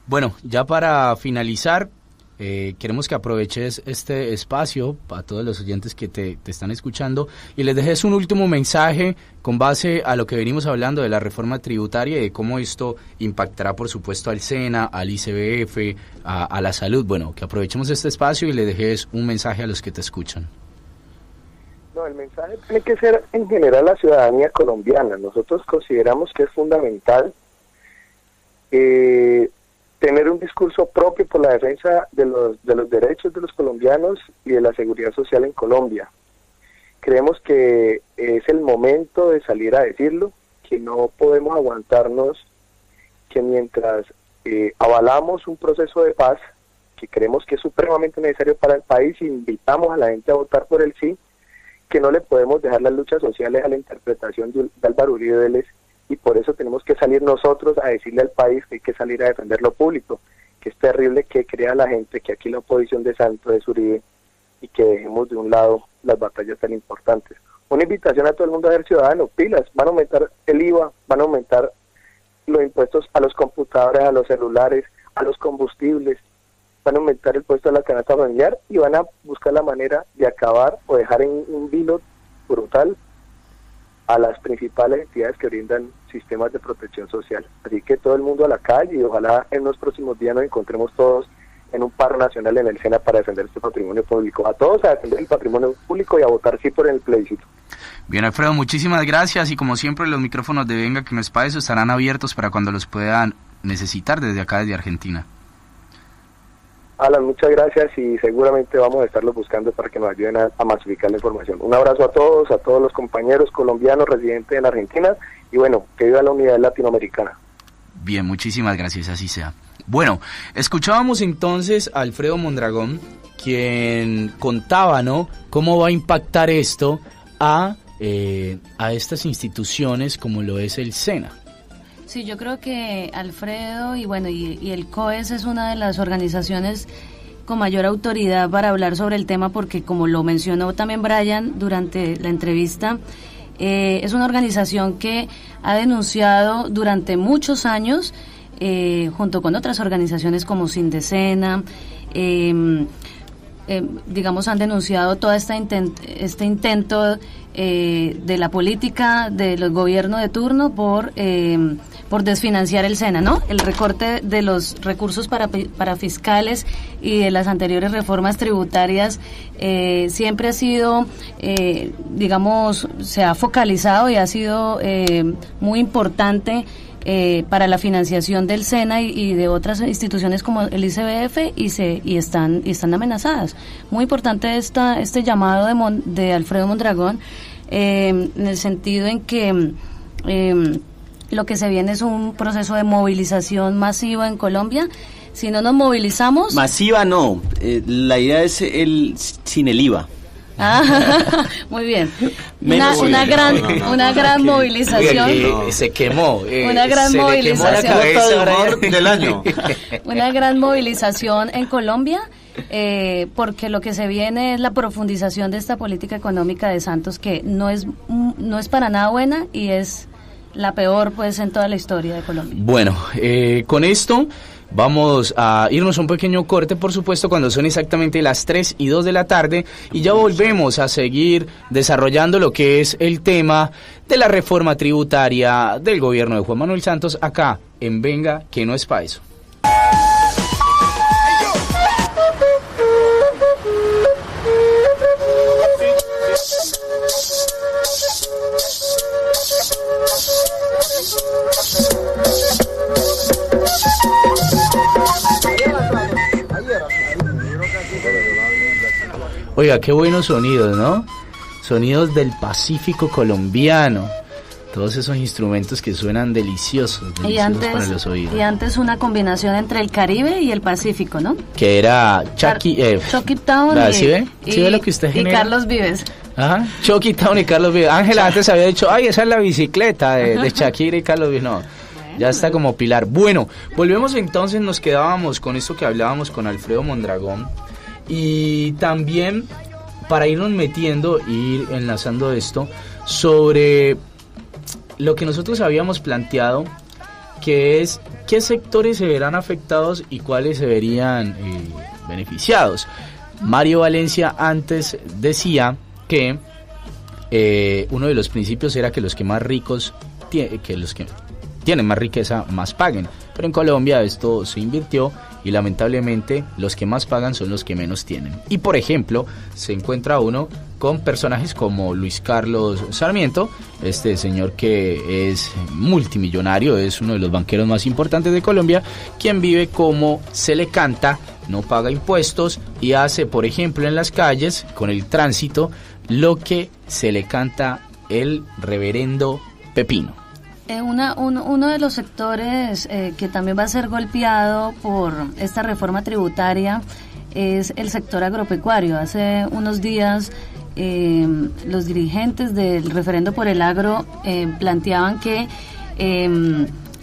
bueno, ya para finalizar, queremos que aproveches este espacio para todos los oyentes que te están escuchando y les dejes un último mensaje con base a lo que venimos hablando de la reforma tributaria y de cómo esto impactará, por supuesto, al SENA, al ICBF, a la salud. Bueno, que aprovechemos este espacio y le dejes un mensaje a los que te escuchan. No, el mensaje tiene que ser en general a la ciudadanía colombiana. Nosotros consideramos que es fundamental tener un discurso propio por la defensa de los derechos de los colombianos y de la seguridad social en Colombia. Creemos que es el momento de salir a decirlo, que no podemos aguantarnos, que mientras avalamos un proceso de paz, que creemos que es supremamente necesario para el país, invitamos a la gente a votar por el sí, que no le podemos dejar las luchas sociales a la interpretación de Álvaro Uribe Vélez, y por eso tenemos que salir nosotros a decirle al país que hay que salir a defender lo público, que es terrible que crea la gente que aquí la oposición de Santos es Uribe, y que dejemos de un lado las batallas tan importantes. Una invitación a todo el mundo a ser ciudadano, pilas, van a aumentar el IVA, van a aumentar los impuestos a los computadores, a los celulares, a los combustibles, van a aumentar el impuesto a la canasta familiar y van a buscar la manera de acabar o dejar en un vilo brutal a las principales entidades que brindan sistemas de protección social. Así que todo el mundo a la calle y ojalá en los próximos días nos encontremos todos en un paro nacional en el SENA para defender este patrimonio público. A todos a defender el patrimonio público y a votar sí por el plebiscito. Bien, Alfredo, muchísimas gracias y como siempre los micrófonos de Venga que no es para eso estarán abiertos para cuando los puedan necesitar desde acá, desde Argentina. Alan, muchas gracias y seguramente vamos a estarlos buscando para que nos ayuden a masificar la información. Un abrazo a todos los compañeros colombianos residentes en Argentina y bueno, que viva la unidad latinoamericana. Bien, muchísimas gracias, así sea. Bueno, escuchábamos entonces a Alfredo Mondragón, quien contaba, ¿no?, cómo va a impactar esto a estas instituciones como lo es el SENA. Sí, yo creo que Alfredo y el COES es una de las organizaciones con mayor autoridad para hablar sobre el tema porque, como lo mencionó también Brian durante la entrevista, es una organización que ha denunciado durante muchos años, junto con otras organizaciones como Sindesena, digamos, han denunciado todo este intento de la política de los gobiernos de turno por desfinanciar el SENA, ¿no? El recorte de los recursos para fiscales y de las anteriores reformas tributarias siempre ha sido, digamos, se ha focalizado y ha sido muy importante para la financiación del SENA y de otras instituciones como el ICBF y están amenazadas. Muy importante este llamado de Alfredo Mondragón en el sentido en que lo que se viene es un proceso de movilización masiva en Colombia. Si no nos movilizamos... Masiva no, la idea es sin el IVA. Muy bien. Una gran movilización. Se quemó. Una gran movilización del año. Una gran movilización en Colombia, porque lo que se viene es la profundización de esta política económica de Santos, que no es para nada buena y es la peor, pues, en toda la historia de Colombia. Bueno, con esto vamos a irnos a un pequeño corte, por supuesto, cuando son exactamente las 3:02 de la tarde, y ya volvemos a seguir desarrollando lo que es el tema de la reforma tributaria del gobierno de Juan Manuel Santos, acá en Venga, que no es pa' eso. Oiga, qué buenos sonidos, ¿no? Sonidos del Pacífico colombiano. Todos esos instrumentos que suenan deliciosos para los oídos. Y antes una combinación entre el Caribe y el Pacífico, ¿no? Que era Chucky Town ¿sí ve? ¿Sí ve lo que usted genera? Y Carlos Vives. Ajá, Chucky Town y Carlos Vives. Ángela antes había dicho, ay, esa es la bicicleta de Shakira y Carlos Vives. No, ya está como Pilar. Bueno, volvemos entonces, nos quedábamos con esto que hablábamos con Alfredo Mondragón. Y también para irnos metiendo e ir enlazando esto sobre lo que nosotros habíamos planteado, que es qué sectores se verán afectados y cuáles se verían beneficiados. Mario Valencia antes decía que uno de los principios era que los que más ricos, que los que tienen más riqueza, más paguen. Pero en Colombia esto se invirtió y lamentablemente los que más pagan son los que menos tienen. Y por ejemplo, se encuentra uno con personajes como Luis Carlos Sarmiento, este señor que es multimillonario, es uno de los banqueros más importantes de Colombia, quien vive como se le canta, no paga impuestos y hace, por ejemplo, en las calles, con el tránsito, lo que se le canta el reverendo Pepino. Uno de los sectores que también va a ser golpeado por esta reforma tributaria es el sector agropecuario. Hace unos días los dirigentes del referendo por el agro planteaban que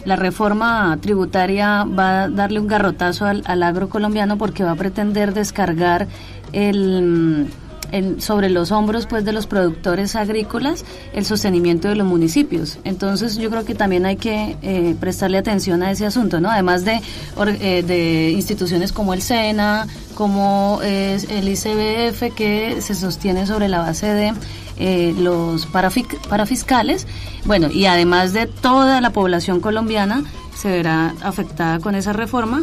la reforma tributaria va a darle un garrotazo al agro colombiano porque va a pretender descargar sobre los hombros pues de los productores agrícolas el sostenimiento de los municipios. Entonces yo creo que también hay que prestarle atención a ese asunto, ¿no? Además de instituciones como el SENA, como es el ICBF, que se sostiene sobre la base de los parafiscales, bueno, y además de toda la población colombiana se verá afectada con esa reforma.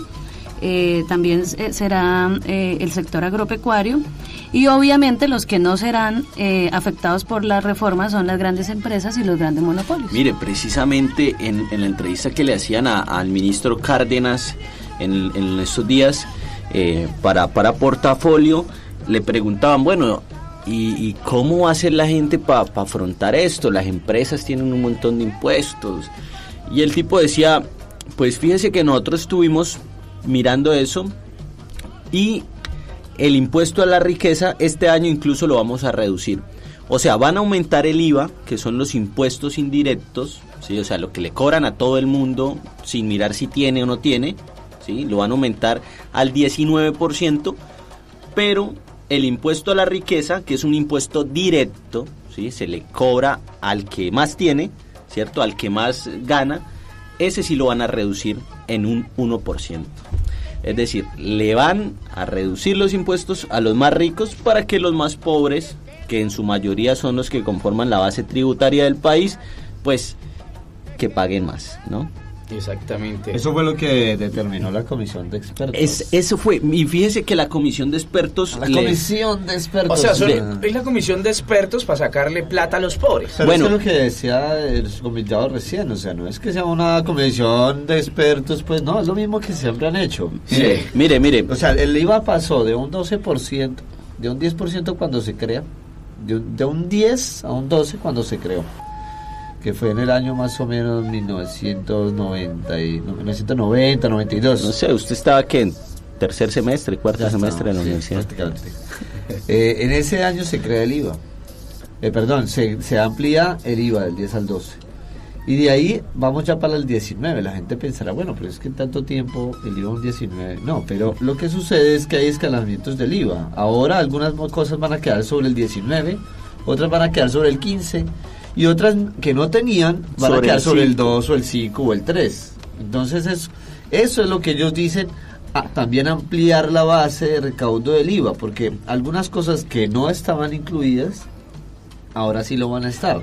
También será el sector agropecuario y obviamente los que no serán afectados por la reforma son las grandes empresas y los grandes monopolios. Mire, precisamente en la entrevista que le hacían al ministro Cárdenas en estos días para Portafolio, le preguntaban, bueno, ¿y cómo va a hacer la gente para afrontar esto? Las empresas tienen un montón de impuestos. Y el tipo decía, pues fíjese que nosotros estuvimos mirando eso y el impuesto a la riqueza este año incluso lo vamos a reducir. O sea, van a aumentar el IVA, que son los impuestos indirectos, ¿sí? O sea, lo que le cobran a todo el mundo sin mirar si tiene o no tiene, ¿sí? Lo van a aumentar al 19%, pero el impuesto a la riqueza, que es un impuesto directo, ¿sí? Se le cobra al que más tiene, ¿cierto? Al que más gana, ese sí lo van a reducir en un 1%. Es decir, le van a reducir los impuestos a los más ricos para que los más pobres, que en su mayoría son los que conforman la base tributaria del país, pues que paguen más, ¿no? Exactamente. Eso fue lo que determinó la comisión de expertos. Eso fue, y fíjese que la comisión de expertos... Comisión de expertos. O sea, es la comisión de expertos para sacarle plata a los pobres. Pero bueno, es lo que decía el comisionado recién, o sea, no es que sea una comisión de expertos, pues no, es lo mismo que siempre han hecho. Sí. Mire. O sea, el IVA pasó de un 12%, de un 10% cuando se crea, de un 10 a un 12 cuando se creó, que fue en el año más o menos 1990, 92. No sé, usted estaba ¿qué? En tercer semestre, cuarto semestre de la universidad. Prácticamente. En ese año se crea el IVA. Se amplía el IVA del 10 al 12. Y de ahí vamos ya para el 19. La gente pensará, bueno, pero es que en tanto tiempo el IVA es un 19. No, pero lo que sucede es que hay escalamientos del IVA. Ahora algunas cosas van a quedar sobre el 19, otras van a quedar sobre el 15, y otras que no tenían van a quedar sobre el 2 o el 5 o el 3. Entonces eso es lo que ellos dicen, también ampliar la base de recaudo del IVA, porque algunas cosas que no estaban incluidas, ahora sí lo van a estar.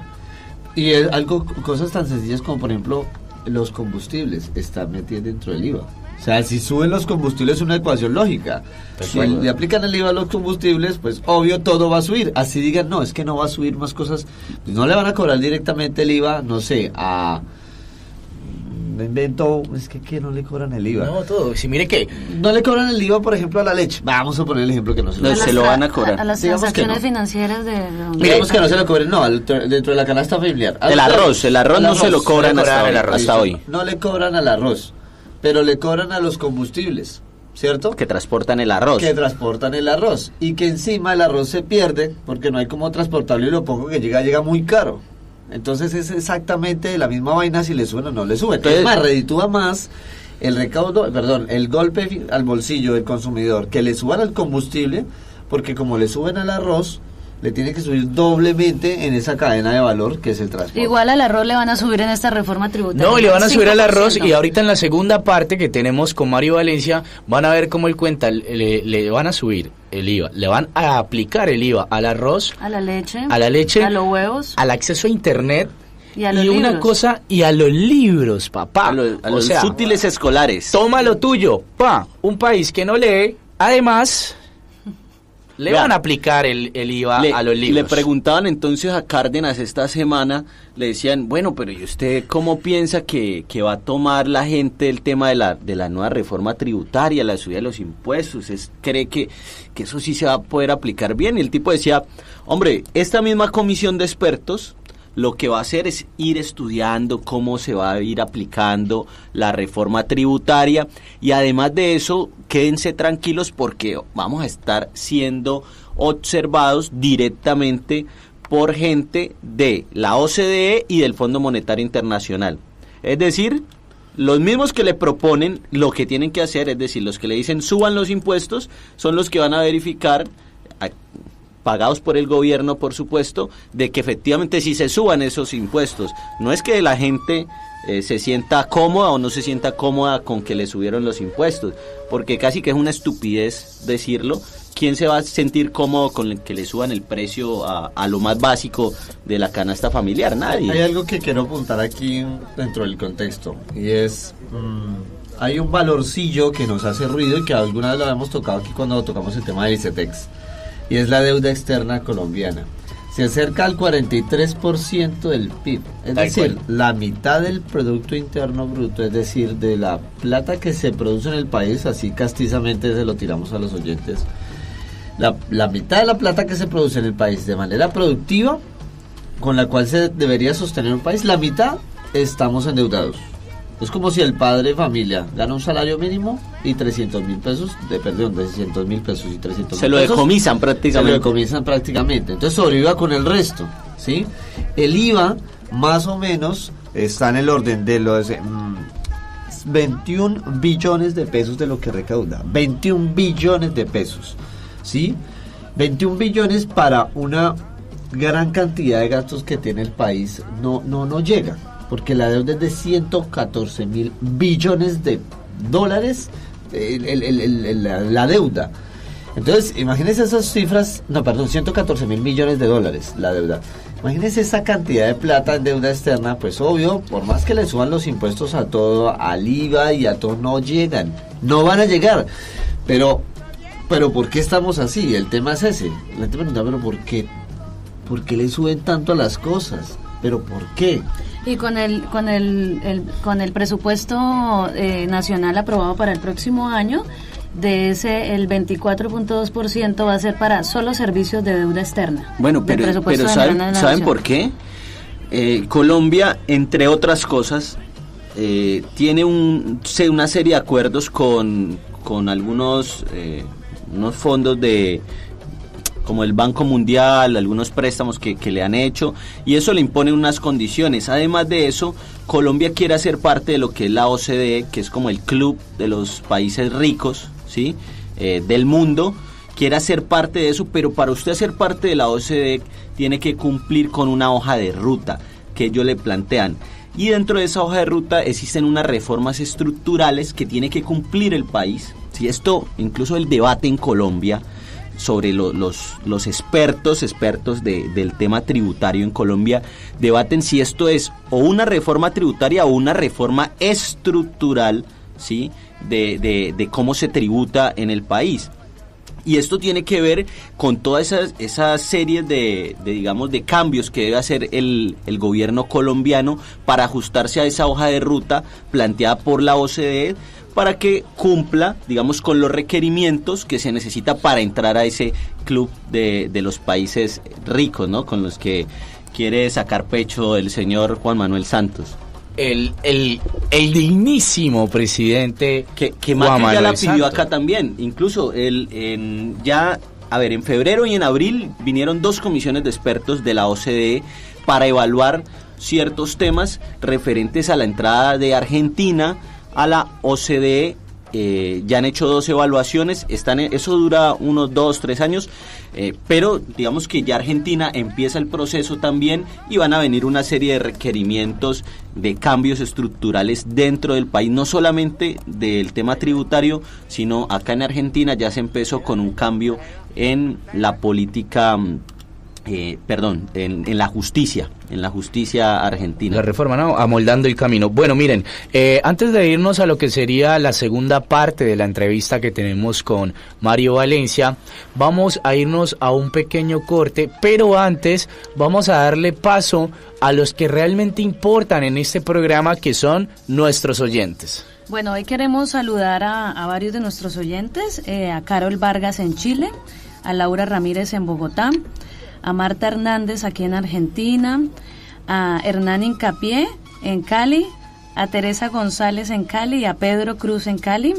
Y cosas tan sencillas como por ejemplo los combustibles están metidos dentro del IVA. O sea, si suben los combustibles es una ecuación lógica. Si le aplican el IVA a los combustibles, pues obvio todo va a subir. Así digan, no, es que no va a subir más cosas. Pues no le van a cobrar directamente el IVA, no sé, me invento, es que no le cobran el IVA. No, todo, si mire que... No le cobran el IVA, por ejemplo, a la leche. Vamos a poner el ejemplo que no se lo van a cobrar. A las transacciones financieras de... Digamos que no se lo cobren, no, dentro de la canasta familiar. El arroz no se lo cobran hasta hoy. No le cobran al arroz, pero le cobran a los combustibles, ¿cierto? Que transportan el arroz. Y que encima el arroz se pierde porque no hay como transportarlo y lo poco que llega muy caro. Entonces es exactamente la misma vaina si le suben o no le suben. Entonces, más reditúa más el golpe al bolsillo del consumidor que le suban al combustible, porque como le suben al arroz, le tiene que subir doblemente en esa cadena de valor que es el transporte. Igual al arroz le van a subir en esta reforma tributaria. No, le van a subir al arroz, y ahorita en la segunda parte que tenemos con Mario Valencia, van a ver cómo él cuenta, le van a subir el IVA, le van a aplicar el IVA al arroz, a la leche, a los huevos, al acceso a internet Y a los una libros. cosa, y a los libros, papá. A O los sea, útiles escolares. toma lo tuyo, pa. Un país que no lee, además, le Vea, van a aplicar el IVA a los libros. Le preguntaban entonces a Cárdenas esta semana, le decían, bueno, pero ¿y usted cómo piensa que va a tomar la gente el tema de la nueva reforma tributaria, la subida de los impuestos? ¿Cree que eso sí se va a poder aplicar bien? Y el tipo decía, hombre, esta misma comisión de expertos lo que va a hacer es ir estudiando cómo se va a ir aplicando la reforma tributaria, y además de eso, quédense tranquilos porque vamos a estar siendo observados directamente por gente de la OCDE y del Fondo Monetario Internacional. Es decir, los mismos que le proponen lo que tienen que hacer, es decir, los que le dicen suban los impuestos, son los que van a verificar, pagados por el gobierno, por supuesto, de que efectivamente sí se suban esos impuestos. No es que la gente se sienta cómoda o no se sienta cómoda con que le subieron los impuestos, porque casi que es una estupidez decirlo. ¿Quién se va a sentir cómodo con que le suban el precio a lo más básico de la canasta familiar? Nadie. Hay algo que quiero apuntar aquí dentro del contexto, y es... hay un valorcillo que nos hace ruido y que alguna vez lo habíamos tocado aquí cuando tocamos el tema de ICETEX, y es la deuda externa colombiana. Se acerca al 43% del PIB, es decir, la mitad del Producto Interno Bruto, es decir, de la plata que se produce en el país, así castizamente se lo tiramos a los oyentes, la mitad de la plata que se produce en el país de manera productiva, con la cual se debería sostener un país, la mitad estamos endeudados. Es como si el padre de familia gana un salario mínimo y 300.000 pesos, de 600.000 pesos y 300.000 pesos. Se lo decomisan prácticamente. Se lo decomisan prácticamente. Entonces sobreviva con el resto, ¿sí? El IVA, más o menos, está en el orden de los 21 billones de pesos de lo que recauda. 21 billones de pesos, ¿sí? 21 billones para una gran cantidad de gastos que tiene el país no llega. Porque la deuda es de 114.000 billones de dólares, la deuda. Entonces, imagínense esas cifras, 114.000 millones de dólares la deuda. Imagínense esa cantidad de plata en deuda externa, pues obvio, por más que le suban los impuestos a todo, al IVA y a todo, no llegan, no van a llegar. Pero ¿por qué estamos así? El tema es ese. La gente pregunta, pero ¿por qué le suben tanto a las cosas? ¿Pero por qué? Y con el presupuesto nacional aprobado para el próximo año, de ese el 24.2% va a ser para solo servicios de deuda externa. Bueno, pero ¿saben por qué? Colombia, entre otras cosas, tiene una serie de acuerdos con algunos unos fondos como el Banco Mundial, algunos préstamos que le han hecho, y eso le impone unas condiciones. Además de eso, Colombia quiere hacer parte de lo que es la OCDE, que es como el club de los países ricos, ¿sí? Del mundo. Quiere hacer parte de eso, pero para usted ser parte de la OCDE tiene que cumplir con una hoja de ruta que ellos le plantean. Y dentro de esa hoja de ruta existen unas reformas estructurales que tiene que cumplir el país. ¿Sí? Esto, incluso el debate en Colombia sobre los expertos del tema tributario en Colombia debaten si esto es o una reforma tributaria o una reforma estructural, ¿sí? de cómo se tributa en el país. Y esto tiene que ver con todas esas series de cambios que debe hacer el gobierno colombiano para ajustarse a esa hoja de ruta planteada por la OCDE, para que cumpla, digamos, con los requerimientos que se necesita para entrar a ese club de los países ricos, ¿no? Con los que quiere sacar pecho el señor Juan Manuel Santos. El dignísimo presidente que Macri ya la pidió acá también. Incluso en febrero y en abril vinieron 2 comisiones de expertos de la OCDE para evaluar ciertos temas referentes a la entrada de Argentina a la OCDE. Ya han hecho 2 evaluaciones, eso dura unos 2-3 años, pero digamos que ya Argentina empieza el proceso también y van a venir una serie de requerimientos de cambios estructurales dentro del país, no solamente del tema tributario, sino acá en Argentina ya se empezó con un cambio en la política en la justicia argentina. La reforma, ¿no? Amoldando el camino. Bueno, miren, antes de irnos a lo que sería la segunda parte de la entrevista que tenemos con Mario Valencia, vamos a irnos a un pequeño corte, pero antes vamos a darle paso a los que realmente importan en este programa, que son nuestros oyentes. Bueno, hoy queremos saludar a varios de nuestros oyentes, a Carol Vargas en Chile, a Laura Ramírez en Bogotá, a Marta Hernández aquí en Argentina, a Hernán Incapié en Cali, a Teresa González en Cali y a Pedro Cruz en Cali,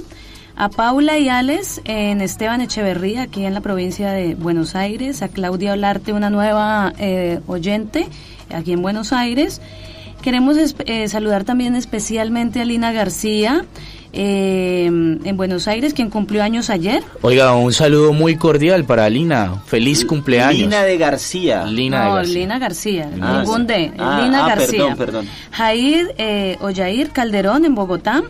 a Paula y Alex en Esteban Echeverría aquí en la provincia de Buenos Aires, a Claudia Olarte, una nueva oyente aquí en Buenos Aires. Queremos saludar también especialmente a Lina García en Buenos Aires, quien cumplió años ayer. Oiga, un saludo muy cordial para Lina. Feliz cumpleaños. Lina de García. Lina García. Ningún de. Lina García. Perdón. Jair Oyair Calderón en Bogotá,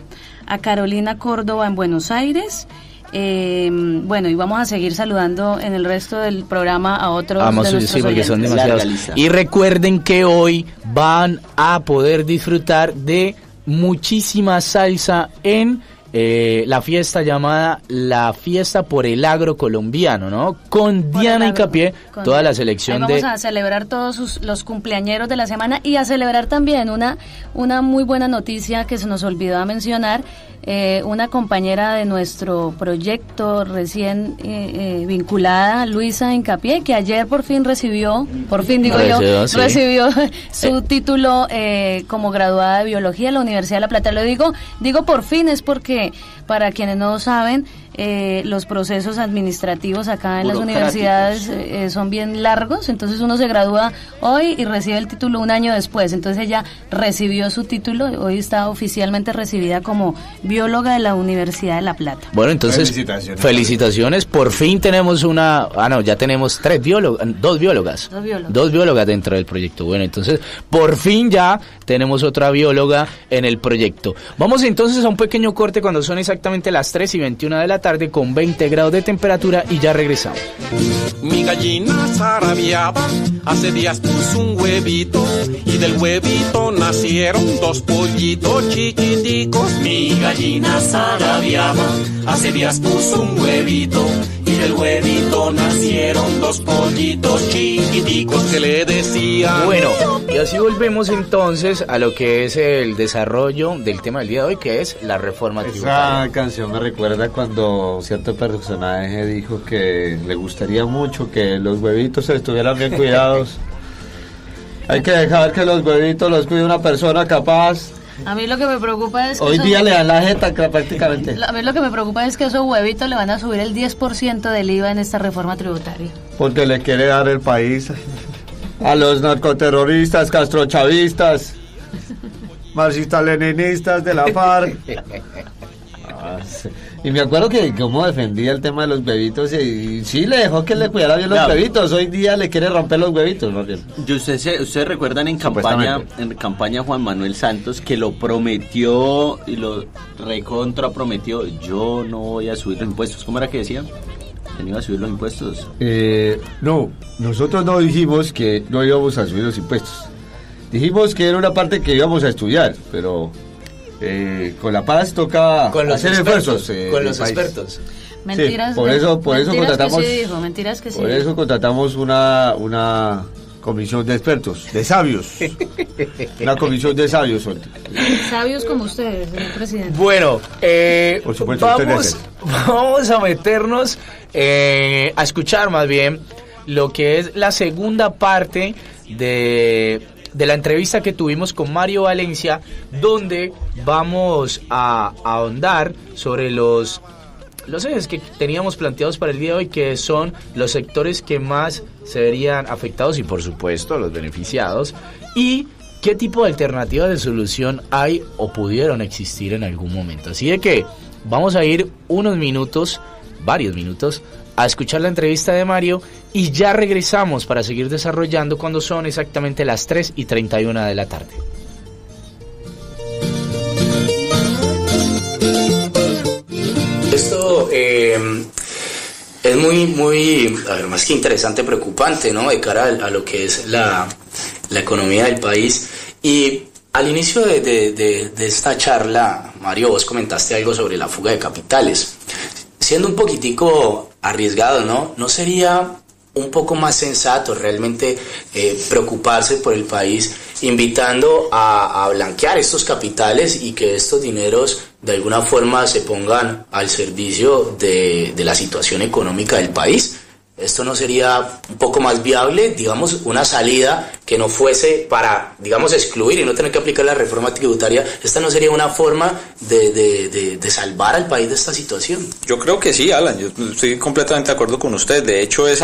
a Carolina Córdoba en Buenos Aires. Bueno, y vamos a seguir saludando en el resto del programa a otros de nuestros sí, porque oyentes. son demasiados. Y recuerden que hoy van a poder disfrutar de muchísima salsa en la fiesta llamada La Fiesta por el Agro Colombiano, ¿no? Con Diana Incapié, toda la selección vamos a celebrar todos los cumpleañeros de la semana y a celebrar también una muy buena noticia que se nos olvidó mencionar. Una compañera de nuestro proyecto recién vinculada, Luisa Incapié, que ayer por fin recibió su título como graduada de biología en la Universidad de La Plata. Lo digo por fin, es porque para quienes no saben, los procesos administrativos acá en las universidades son bien largos, entonces uno se gradúa hoy y recibe el título un año después. Entonces ella recibió su título, hoy está oficialmente recibida como bióloga de la Universidad de La Plata. Bueno, entonces felicitaciones, por fin tenemos ya tenemos dos biólogas dentro del proyecto. Bueno, entonces por fin ya tenemos otra bióloga en el proyecto. Vamos entonces a un pequeño corte cuando son exactamente las 3:21 de la tarde con 20 grados de temperatura y ya regresamos. Mi gallina zarabiaba, hace días puso un huevito y del huevito nacieron dos pollitos chiquiticos. Mi gallina zarabiaba, hace días puso un huevito y del huevito nacieron dos pollitos chiquiticos que le decían. Bueno, y así volvemos entonces a lo que es el desarrollo del tema del día de hoy, que es la reforma tributaria. Esa canción me recuerda cuando cierto personaje dijo que le gustaría mucho que los huevitos estuvieran bien cuidados. Hay que dejar que los huevitos los cuide una persona capaz. A mí lo que me preocupa es que hoy día le dan la jeta prácticamente. A mí lo que me preocupa es que esos huevitos le van a subir el 10% del IVA en esta reforma tributaria. Porque le quiere dar el país a los narcoterroristas, castrochavistas, marxistas-leninistas de la FARC. Y me acuerdo que cómo defendía el tema de los huevitos y sí le dejó que le cuidara bien los huevitos. Hoy día le quiere romper los huevitos, más bien. Y ustedes recuerdan en campaña Juan Manuel Santos que lo prometió y lo recontra prometió: yo no voy a subir los impuestos. ¿Cómo era que decía? ¿Quién iba a subir los impuestos? No, nosotros no dijimos que no íbamos a subir los impuestos. Dijimos que era una parte que íbamos a estudiar, pero con la paz toca hacer esfuerzos. Con los expertos. Mentiras. Sí, por eso contratamos. Que sí dijo, mentiras que sí. Por eso contratamos una comisión de expertos, de sabios. Una comisión de sabios. Sabios como ustedes, señor presidente. Bueno, por supuesto, vamos a meternos a escuchar más bien lo que es la segunda parte de la entrevista que tuvimos con Mario Valencia, donde vamos a ahondar sobre los ejes que teníamos planteados para el día de hoy, que son los sectores que más se verían afectados y por supuesto los beneficiados, y qué tipo de alternativas de solución hay o pudieron existir en algún momento. Así de que vamos a ir varios minutos, a escuchar la entrevista de Mario y ya regresamos para seguir desarrollando cuando son exactamente las 3:31 de la tarde. Esto Es muy, a ver, más que interesante, preocupante, ¿no? De cara a lo que es la economía del país. Y al inicio de esta charla, Mario, vos comentaste algo sobre la fuga de capitales. Siendo un poquitico arriesgado, ¿no sería un poco más sensato realmente preocuparse por el país, invitando a blanquear estos capitales y que estos dineros de alguna forma se pongan al servicio de la situación económica del país? ¿Esto no sería un poco más viable, digamos, una salida que no fuese para, digamos, excluir y no tener que aplicar la reforma tributaria? ¿Esta no sería una forma de salvar al país de esta situación? Yo creo que sí, Alan, yo estoy completamente de acuerdo con usted. De hecho, es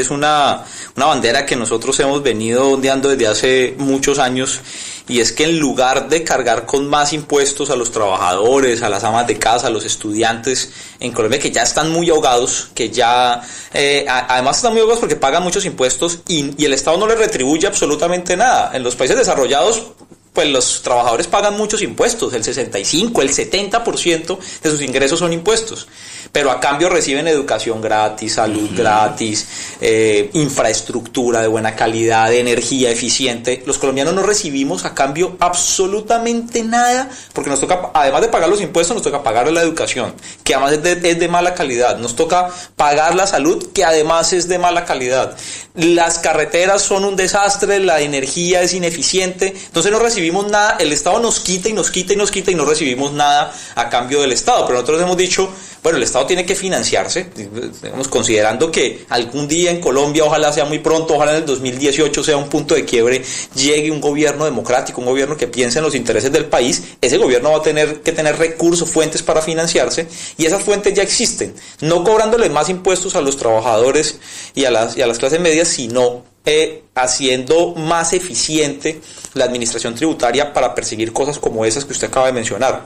una bandera que nosotros hemos venido ondeando desde hace muchos años, y es que en lugar de cargar con más impuestos a los trabajadores, a las amas de casa, a los estudiantes en Colombia, que ya están muy ahogados, que ya además están muy ahogados porque pagan muchos impuestos y el Estado no les retribuye absolutamente nada. En los países desarrollados, pues los trabajadores pagan muchos impuestos, el 65, el 70% de sus ingresos son impuestos, pero a cambio reciben educación gratis, salud gratis, infraestructura de buena calidad, energía eficiente. Los colombianos no recibimos a cambio absolutamente nada, porque nos toca, además de pagar los impuestos, nos toca pagar la educación, que además es de mala calidad, nos toca pagar la salud, que además es de mala calidad. Las carreteras son un desastre, la energía es ineficiente, entonces no recibimos nada, el Estado nos quita y nos quita y nos quita y no recibimos nada a cambio del Estado. Pero nosotros hemos dicho, bueno, el Estado tiene que financiarse, digamos, considerando que algún día en Colombia, ojalá sea muy pronto, ojalá en el 2018 sea un punto de quiebre, llegue un gobierno democrático, un gobierno que piense en los intereses del país. Ese gobierno va a tener que tener recursos, fuentes para financiarse, y esas fuentes ya existen, no cobrándole más impuestos a los trabajadores y a las clases medias, sino haciendo más eficiente la administración tributaria para perseguir cosas como esas que usted acaba de mencionar.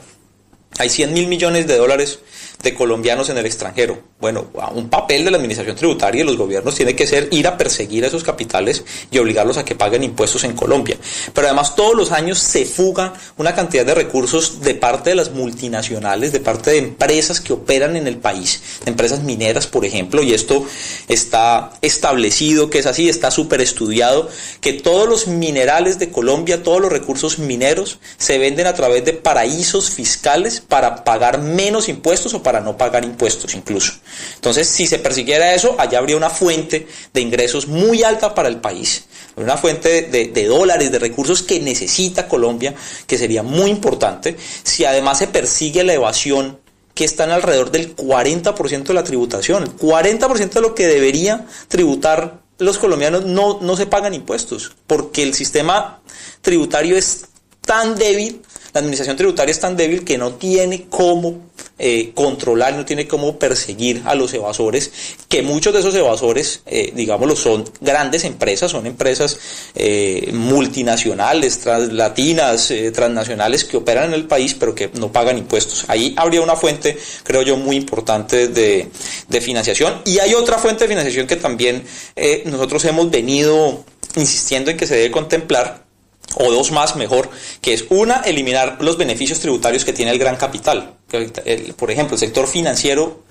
Hay 100.000 millones de dólares de colombianos en el extranjero. Bueno, un papel de la administración tributaria y los gobiernos tiene que ser ir a perseguir a esos capitales y obligarlos a que paguen impuestos en Colombia. Pero además todos los años se fuga una cantidad de recursos de parte de las multinacionales, de parte de empresas que operan en el país, de empresas mineras, por ejemplo, y esto está establecido que es así, está súper estudiado, que todos los minerales de Colombia, todos los recursos mineros se venden a través de paraísos fiscales para pagar menos impuestos o para no pagar impuestos incluso. Entonces, si se persiguiera eso, allá habría una fuente de ingresos muy alta para el país, una fuente de dólares, de recursos que necesita Colombia, que sería muy importante. Si además se persigue la evasión, que están alrededor del 40% de la tributación, el 40% de lo que debería tributar los colombianos no se pagan impuestos, porque el sistema tributario es tan débil, la administración tributaria es tan débil que no tiene cómo controlar, no tiene cómo perseguir a los evasores, que muchos de esos evasores, digámoslo, son grandes empresas, son empresas multinacionales, translatinas, transnacionales que operan en el país pero que no pagan impuestos. Ahí habría una fuente, creo yo, muy importante de financiación. Y hay otra fuente de financiación que también nosotros hemos venido insistiendo en que se debe contemplar, o dos más mejor, que es una, eliminar los beneficios tributarios que tiene el gran capital. Por ejemplo, el sector financiero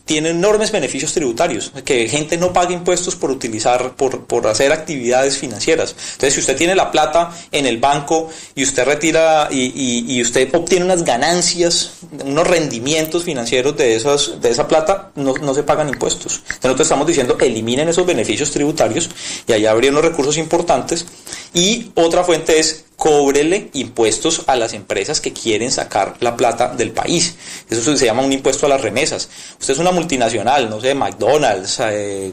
tiene enormes beneficios tributarios, que gente no paga impuestos por hacer actividades financieras. Entonces, si usted tiene la plata en el banco y usted retira y usted obtiene unas ganancias, unos rendimientos financieros de esa plata, no se pagan impuestos. Entonces, nosotros estamos diciendo, eliminen esos beneficios tributarios y allá habría unos recursos importantes. Y otra fuente es, cóbrele impuestos a las empresas que quieren sacar la plata del país. Eso se llama un impuesto a las remesas. Usted es una multinacional, no sé, McDonald's,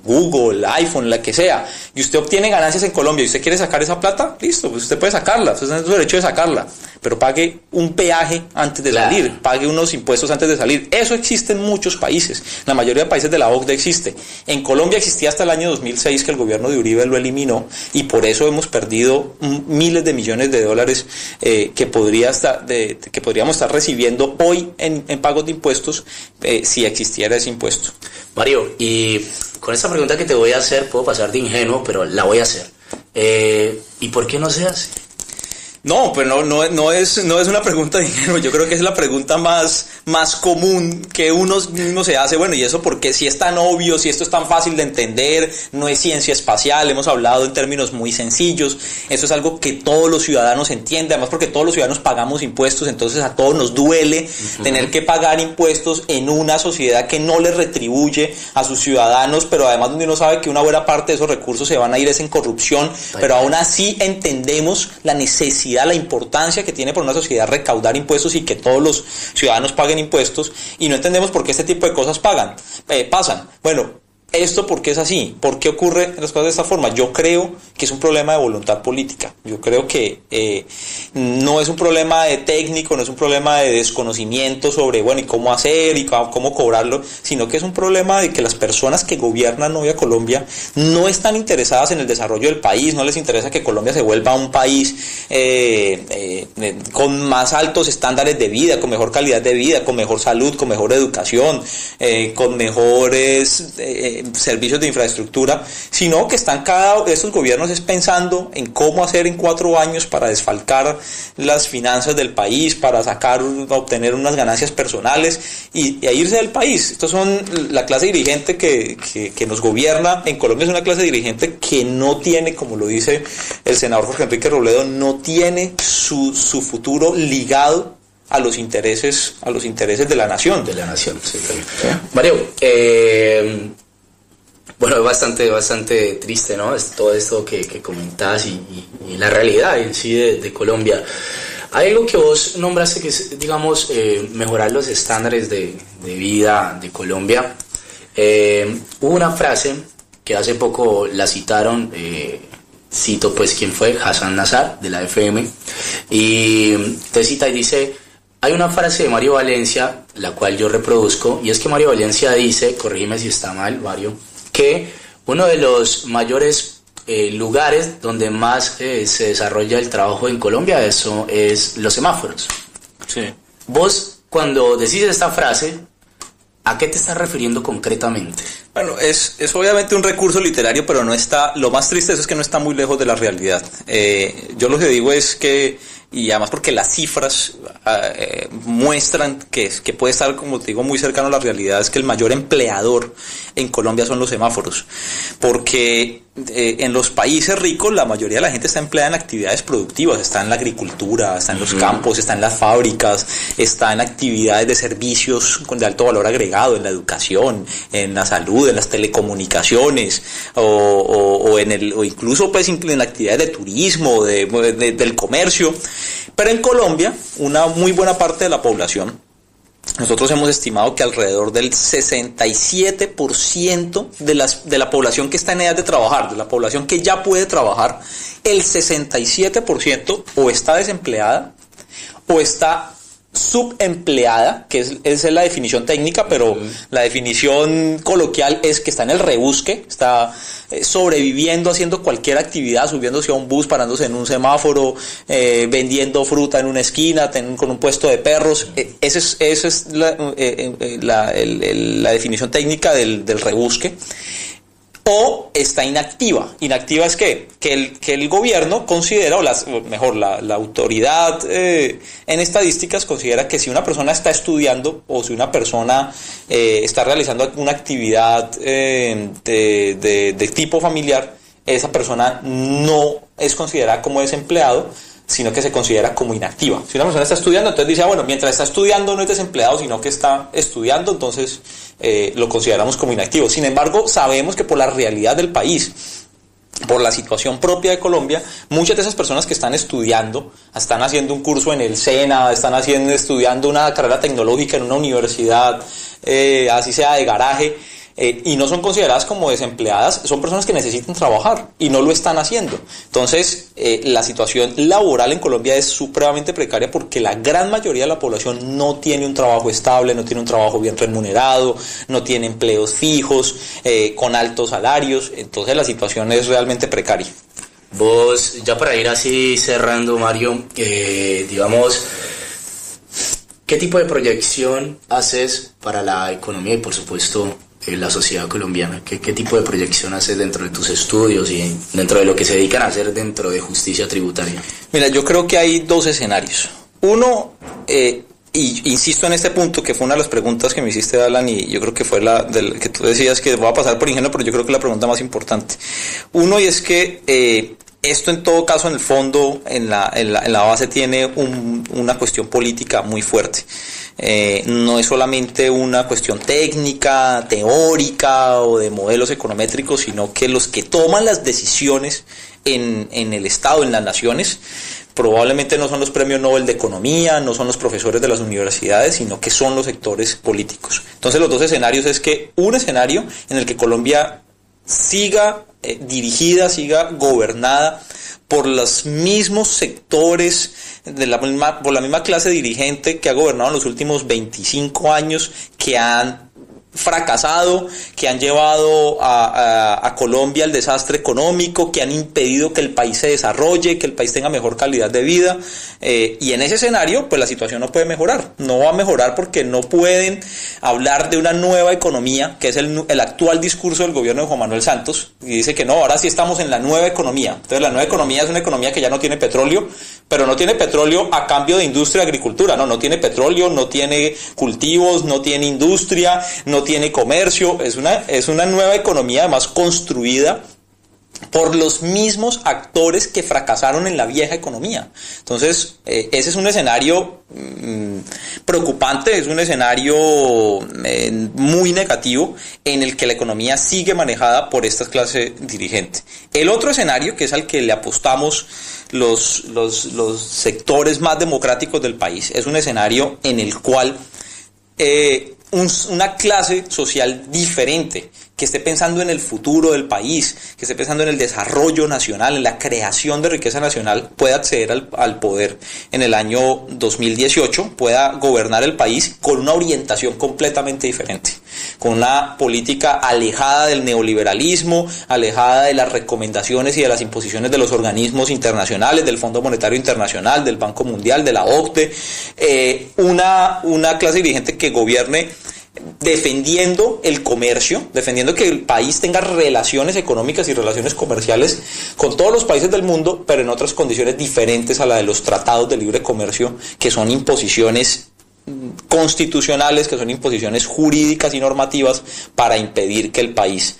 Google, iPhone, la que sea, y usted obtiene ganancias en Colombia y usted quiere sacar esa plata, listo, pues usted puede sacarla, usted tiene su derecho de sacarla, pero pague un peaje antes de salir, pague unos impuestos antes de salir. Eso existe en muchos países, la mayoría de países de la OCDE existe. En Colombia existía hasta el año 2006, que el gobierno de Uribe lo eliminó, y por eso hemos perdido miles de millones de dólares que podríamos estar recibiendo hoy en pagos de impuestos si existiera ese impuesto. Mario, y con esta pregunta que te voy a hacer, puedo pasar de ingenuo, pero la voy a hacer. ¿Y por qué no se hace? No, pues no es una pregunta de dinero. Yo creo que es la pregunta más común que uno mismo se hace. Bueno, ¿y eso por qué? Si es tan obvio, si esto es tan fácil de entender, no es ciencia espacial, hemos hablado en términos muy sencillos. Eso es algo que todos los ciudadanos entienden, además porque todos los ciudadanos pagamos impuestos, entonces a todos nos duele tener que pagar impuestos en una sociedad que no le retribuye a sus ciudadanos, pero además donde uno sabe que una buena parte de esos recursos se van a ir en corrupción, pero aún así entendemos la necesidad, la importancia que tiene para una sociedad recaudar impuestos y que todos los ciudadanos paguen impuestos, y no entendemos por qué este tipo de cosas pasan. Bueno, ¿esto por qué es así? ¿Por qué ocurren las cosas de esta forma? Yo creo que es un problema de voluntad política. Yo creo que no es un problema de técnico, no es un problema de desconocimiento sobre, bueno, y cómo hacer y cómo cobrarlo, sino que es un problema de que las personas que gobiernan hoy a Colombia no están interesadas en el desarrollo del país, no les interesa que Colombia se vuelva un país con más altos estándares de vida, con mejor calidad de vida, con mejor salud, con mejor educación, con mejores servicios de infraestructura, sino que están estos gobiernos es pensando en cómo hacer en 4 años para desfalcar las finanzas del país, para obtener unas ganancias personales y irse del país. Estos son la clase dirigente que nos gobierna en Colombia. Es una clase dirigente que no tiene, como lo dice el senador Jorge Enrique Robledo, no tiene su futuro ligado a los intereses de la nación. De la nación, sí, también. Mario, bueno, es bastante triste, ¿no? Todo esto que comentás y la realidad en sí de Colombia. Hay algo que vos nombraste que es, digamos, mejorar los estándares de vida de Colombia. Hubo una frase que hace poco la citaron, cito pues quién fue, Hassan Nazar de la FM, y te cita y dice: hay una frase de Mario Valencia, la cual yo reproduzco, y es que Mario Valencia dice, corrígeme si está mal, Mario, que uno de los mayores lugares donde más se desarrolla el trabajo en Colombia, eso es los semáforos. Sí. Vos, cuando decís esta frase, ¿a qué te estás refiriendo concretamente? Bueno, es obviamente un recurso literario, pero no está. Lo más triste de eso es que no está muy lejos de la realidad. Yo lo que digo es que, y además porque las cifras muestran que puede estar, como te digo, muy cercano a la realidad, es que el mayor empleador en Colombia son los semáforos, porque en los países ricos la mayoría de la gente está empleada en actividades productivas, está en la agricultura, está en los campos, está en las fábricas, está en actividades de servicios de alto valor agregado, en la educación, en la salud, en las telecomunicaciones, o incluso pues en la actividad de turismo, del comercio. Pero en Colombia, una muy buena parte de la población, nosotros hemos estimado que alrededor del 67% de la población que está en edad de trabajar, de la población que ya puede trabajar, el 67% o está desempleada o está subempleada, que es la definición técnica, pero la definición coloquial es que está en el rebusque, está sobreviviendo, haciendo cualquier actividad, subiéndose a un bus, parándose en un semáforo, vendiendo fruta en una esquina, con un puesto de perros. Esa es la definición técnica del rebusque. O está inactiva. Inactiva es que el gobierno considera, o la autoridad en estadísticas considera que si una persona está estudiando o si una persona está realizando una actividad de tipo familiar, esa persona no es considerada como desempleado, sino que se considera como inactiva. Si una persona está estudiando, entonces dice, bueno, mientras está estudiando no es desempleado, sino que está estudiando, entonces lo consideramos como inactivo. Sin embargo, sabemos que por la realidad del país, por la situación propia de Colombia, muchas de esas personas que están estudiando, están haciendo un curso en el SENA, están estudiando una carrera tecnológica en una universidad, así sea de garaje, y no son consideradas como desempleadas, son personas que necesitan trabajar y no lo están haciendo. Entonces, la situación laboral en Colombia es supremamente precaria porque la gran mayoría de la población no tiene un trabajo estable, no tiene un trabajo bien remunerado, no tiene empleos fijos, con altos salarios. Entonces, la situación es realmente precaria. Vos, ya para ir así cerrando, Mario, digamos, ¿qué tipo de proyección haces para la economía y, por supuesto, la sociedad colombiana? ¿Qué tipo de proyección haces dentro de tus estudios y dentro de lo que se dedican a hacer dentro de justicia tributaria? Mira, yo creo que hay dos escenarios. Uno, y insisto en este punto, que fue una de las preguntas que me hiciste, Alan, y yo creo que fue que tú decías que voy a pasar por ingenuo, pero yo creo que es la pregunta más importante. Uno, y es que esto en todo caso, en el fondo, en la base tiene una cuestión política muy fuerte. No es solamente una cuestión técnica, teórica o de modelos econométricos, sino que los que toman las decisiones en el Estado, en las naciones, probablemente no son los premios Nobel de Economía, no son los profesores de las universidades, sino que son los sectores políticos. Entonces los dos escenarios es que un escenario en el que Colombia siga dirigida, siga gobernada por los mismos sectores, por la misma clase dirigente que ha gobernado en los últimos 25 años, que han fracasado, que han llevado a Colombia al desastre económico, que han impedido que el país se desarrolle, que el país tenga mejor calidad de vida, y en ese escenario pues la situación no puede mejorar, no va a mejorar porque no pueden hablar de una nueva economía, que es el actual discurso del gobierno de Juan Manuel Santos, y dice que no, ahora sí estamos en la nueva economía. Entonces la nueva economía es una economía que ya no tiene petróleo, pero no tiene petróleo a cambio de industria y agricultura, no tiene petróleo, no tiene cultivos, no tiene industria, no tiene comercio, es una nueva economía además construida por los mismos actores que fracasaron en la vieja economía. Entonces, ese es un escenario preocupante, es un escenario muy negativo en el que la economía sigue manejada por esta clase dirigente. El otro escenario, que es al que le apostamos los sectores más democráticos del país, es un escenario en el cual una clase social diferente, que esté pensando en el futuro del país, que esté pensando en el desarrollo nacional, en la creación de riqueza nacional, pueda acceder al poder en el año 2018, pueda gobernar el país con una orientación completamente diferente, con una política alejada del neoliberalismo, alejada de las recomendaciones y de las imposiciones de los organismos internacionales, del Fondo Monetario Internacional, del Banco Mundial, de la OCDE, una clase dirigente que gobierne defendiendo el comercio, defendiendo que el país tenga relaciones económicas y relaciones comerciales con todos los países del mundo, pero en otras condiciones diferentes a la de los tratados de libre comercio, que son imposiciones constitucionales, que son imposiciones jurídicas y normativas para impedir que el país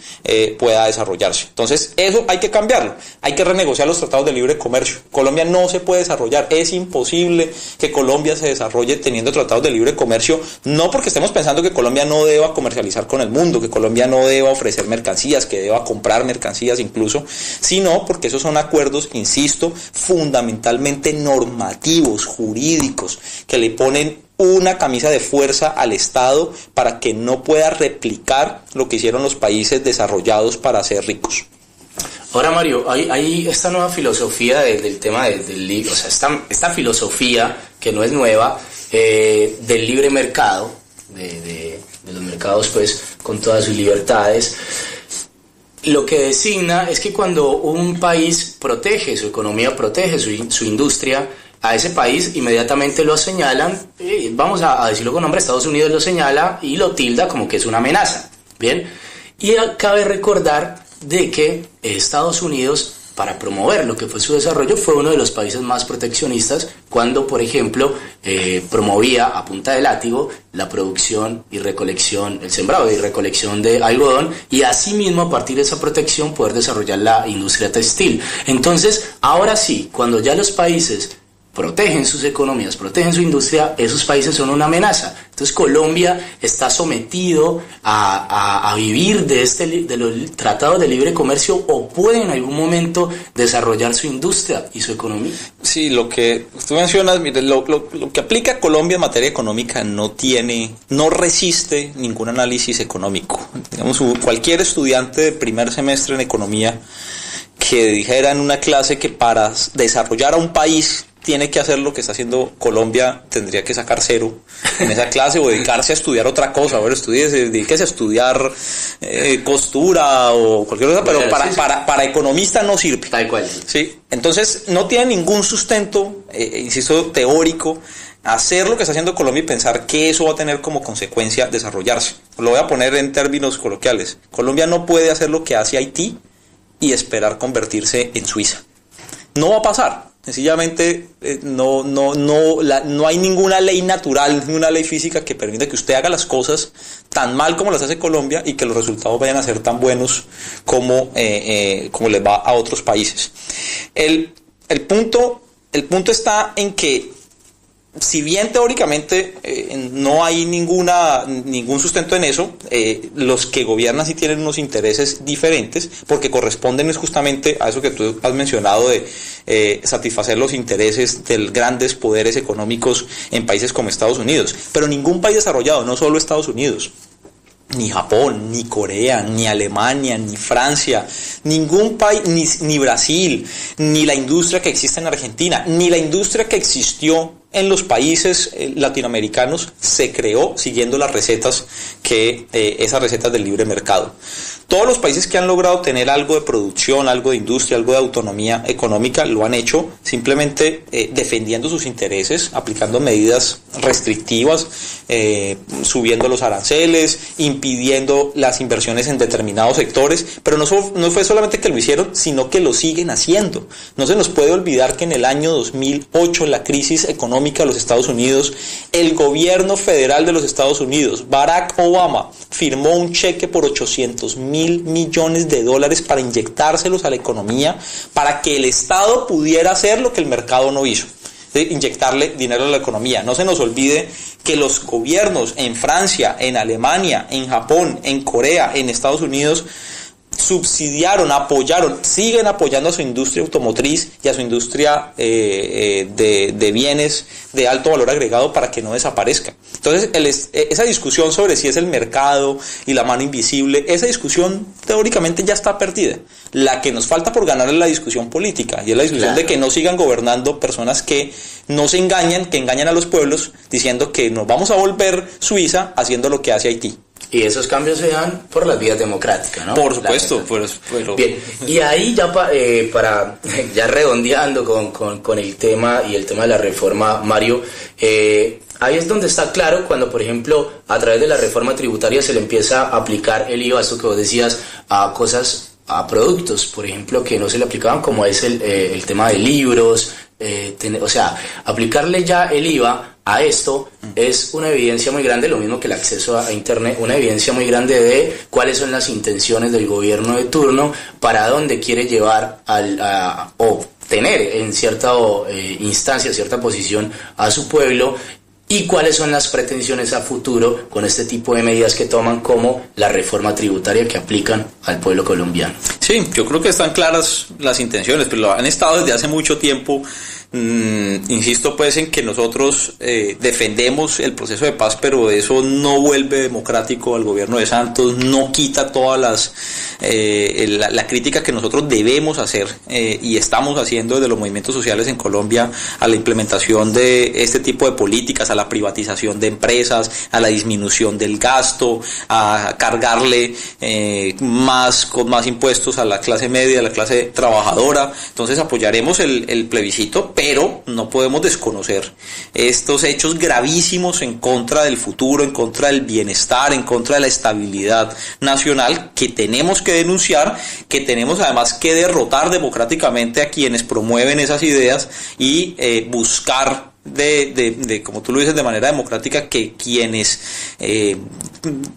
pueda desarrollarse. Entonces eso hay que cambiarlo, hay que renegociar los tratados de libre comercio. Colombia no se puede desarrollar, es imposible que Colombia se desarrolle teniendo tratados de libre comercio, no porque estemos pensando que Colombia no deba comercializar con el mundo, que Colombia no deba ofrecer mercancías, que deba comprar mercancías incluso, sino porque esos son acuerdos, insisto, fundamentalmente normativos, jurídicos, que le ponen una camisa de fuerza al Estado para que no pueda replicar lo que hicieron los países desarrollados para ser ricos. Ahora, Mario, hay esta nueva filosofía del tema del libre, o sea, esta filosofía que no es nueva, del libre mercado, de los mercados pues con todas sus libertades. Lo que designa es que cuando un país protege su economía, protege su industria, a ese país inmediatamente lo señalan, vamos a decirlo con nombre, Estados Unidos lo señala y lo tilda como que es una amenaza. Bien, y cabe recordar de que Estados Unidos, para promover lo que fue su desarrollo, fue uno de los países más proteccionistas cuando, por ejemplo, promovía a punta de látigo la producción y recolección, el sembrado y recolección de algodón, y asimismo a partir de esa protección poder desarrollar la industria textil. Entonces, ahora sí, cuando ya los países protegen sus economías, protegen su industria, esos países son una amenaza. Entonces Colombia está sometido a vivir de los tratados de libre comercio, o puede en algún momento desarrollar su industria y su economía. Sí, lo que tú mencionas, mire, lo que aplica a Colombia en materia económica no resiste ningún análisis económico. Digamos, cualquier estudiante de primer semestre en economía que dijera en una clase que para desarrollar a un país tiene que hacer lo que está haciendo Colombia, tendría que sacar 0 en esa clase o dedicarse a estudiar otra cosa. A ver, dedíquese a estudiar costura o cualquier cosa, pero para economista no sirve. Tal cual. Sí, entonces no tiene ningún sustento, insisto, teórico, hacer lo que está haciendo Colombia y pensar que eso va a tener como consecuencia desarrollarse. Lo voy a poner en términos coloquiales. Colombia no puede hacer lo que hace Haití y esperar convertirse en Suiza. No va a pasar. Sencillamente no hay ninguna ley natural, ninguna ley física que permita que usted haga las cosas tan mal como las hace Colombia y que los resultados vayan a ser tan buenos como les va a otros países. El punto está en que, si bien teóricamente no hay ningún sustento en eso, los que gobiernan sí tienen unos intereses diferentes, porque corresponden justamente a eso que tú has mencionado de satisfacer los intereses de grandes poderes económicos en países como Estados Unidos. Pero ningún país desarrollado, no solo Estados Unidos, ni Japón, ni Corea, ni Alemania, ni Francia, ningún país, ni Brasil, ni la industria que existe en Argentina, ni la industria que existió en los países latinoamericanos se creó siguiendo las recetas esas recetas del libre mercado. Todos los países que han logrado tener algo de producción, algo de industria, algo de autonomía económica, lo han hecho simplemente defendiendo sus intereses, aplicando medidas restrictivas, subiendo los aranceles, impidiendo las inversiones en determinados sectores, pero no fue solamente que lo hicieron, sino que lo siguen haciendo. No se nos puede olvidar que en el año 2008, la crisis económica de los Estados Unidos, el gobierno federal de los Estados Unidos, Barack Obama, firmó un cheque por $800.000 millones para inyectárselos a la economía, para que el Estado pudiera hacer lo que el mercado no hizo, de inyectarle dinero a la economía. No se nos olvide que los gobiernos en Francia, en Alemania, en Japón, en Corea, en Estados Unidos subsidiaron, apoyaron, siguen apoyando a su industria automotriz y a su industria de bienes de alto valor agregado para que no desaparezca. Entonces, esa discusión sobre si es el mercado y la mano invisible, esa discusión teóricamente ya está perdida. La que nos falta por ganar es la discusión política, y es la discusión de que no sigan gobernando personas que no se engañan, que engañan a los pueblos diciendo que nos vamos a volver Suiza haciendo lo que hace Haití. Y esos cambios se dan por las vías democráticas, ¿no? Por supuesto. Bien, y ahí ya para ya redondeando con el tema y el tema de la reforma, Mario, ahí es donde está claro cuando, por ejemplo, a través de la reforma tributaria se le empieza a aplicar el IVA, esto que vos decías, a cosas, a productos, por ejemplo, que no se le aplicaban, como es el tema de libros, o sea, aplicarle ya el IVA a esto es una evidencia muy grande, lo mismo que el acceso a Internet, una evidencia muy grande de cuáles son las intenciones del gobierno de turno, para dónde quiere llevar o tener en cierta instancia, cierta posición a su pueblo, y cuáles son las pretensiones a futuro con este tipo de medidas que toman, como la reforma tributaria que aplican al pueblo colombiano. Sí, yo creo que están claras las intenciones, pero lo han estado desde hace mucho tiempo. Insisto pues en que nosotros defendemos el proceso de paz, pero eso no vuelve democrático al gobierno de Santos, no quita todas la crítica que nosotros debemos hacer y estamos haciendo desde los movimientos sociales en Colombia a la implementación de este tipo de políticas, a la privatización de empresas, a la disminución del gasto, a cargarle con más impuestos a la clase media, a la clase trabajadora. Entonces apoyaremos el plebiscito, pero no podemos desconocer estos hechos gravísimos en contra del futuro, en contra del bienestar, en contra de la estabilidad nacional, que tenemos que denunciar, que tenemos además que derrotar democráticamente a quienes promueven esas ideas y buscar como tú lo dices, de manera democrática, que quienes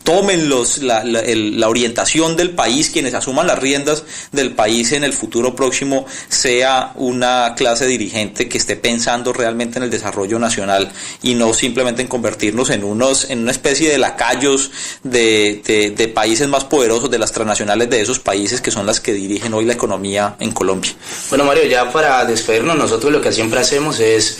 tomen la orientación del país, quienes asuman las riendas del país en el futuro próximo, sea una clase dirigente que esté pensando realmente en el desarrollo nacional y no simplemente en convertirnos en una especie de lacayos de países más poderosos, de las transnacionales de esos países que son las que dirigen hoy la economía en Colombia. Bueno, Mario, ya para despedirnos, nosotros lo que siempre hacemos es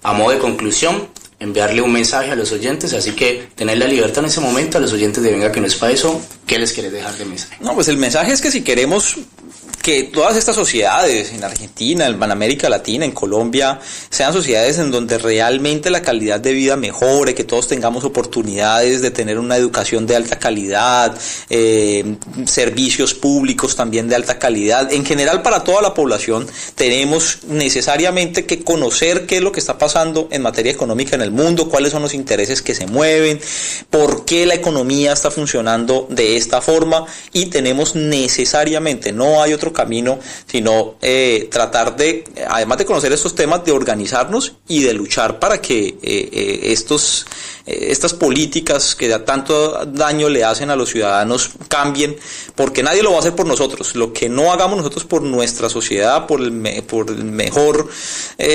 a modo de conclusión, enviarle un mensaje a los oyentes, así que tener la libertad en ese momento a los oyentes de Venga que no es para eso. ¿Qué les quieres dejar de mensaje? No, pues el mensaje es que si queremos que todas estas sociedades en Argentina, en América Latina, en Colombia, sean sociedades en donde realmente la calidad de vida mejore, que todos tengamos oportunidades de tener una educación de alta calidad, servicios públicos también de alta calidad. En general, para toda la población tenemos necesariamente que conocer qué es lo que está pasando en materia económica en el mundo, cuáles son los intereses que se mueven, por qué la economía está funcionando de esta forma, y tenemos necesariamente, no hay otro camino sino tratar de, además de conocer estos temas, de organizarnos y de luchar para que estas políticas que tanto daño le hacen a los ciudadanos cambien, porque nadie lo va a hacer por nosotros. Lo que no hagamos nosotros por nuestra sociedad, por el mejor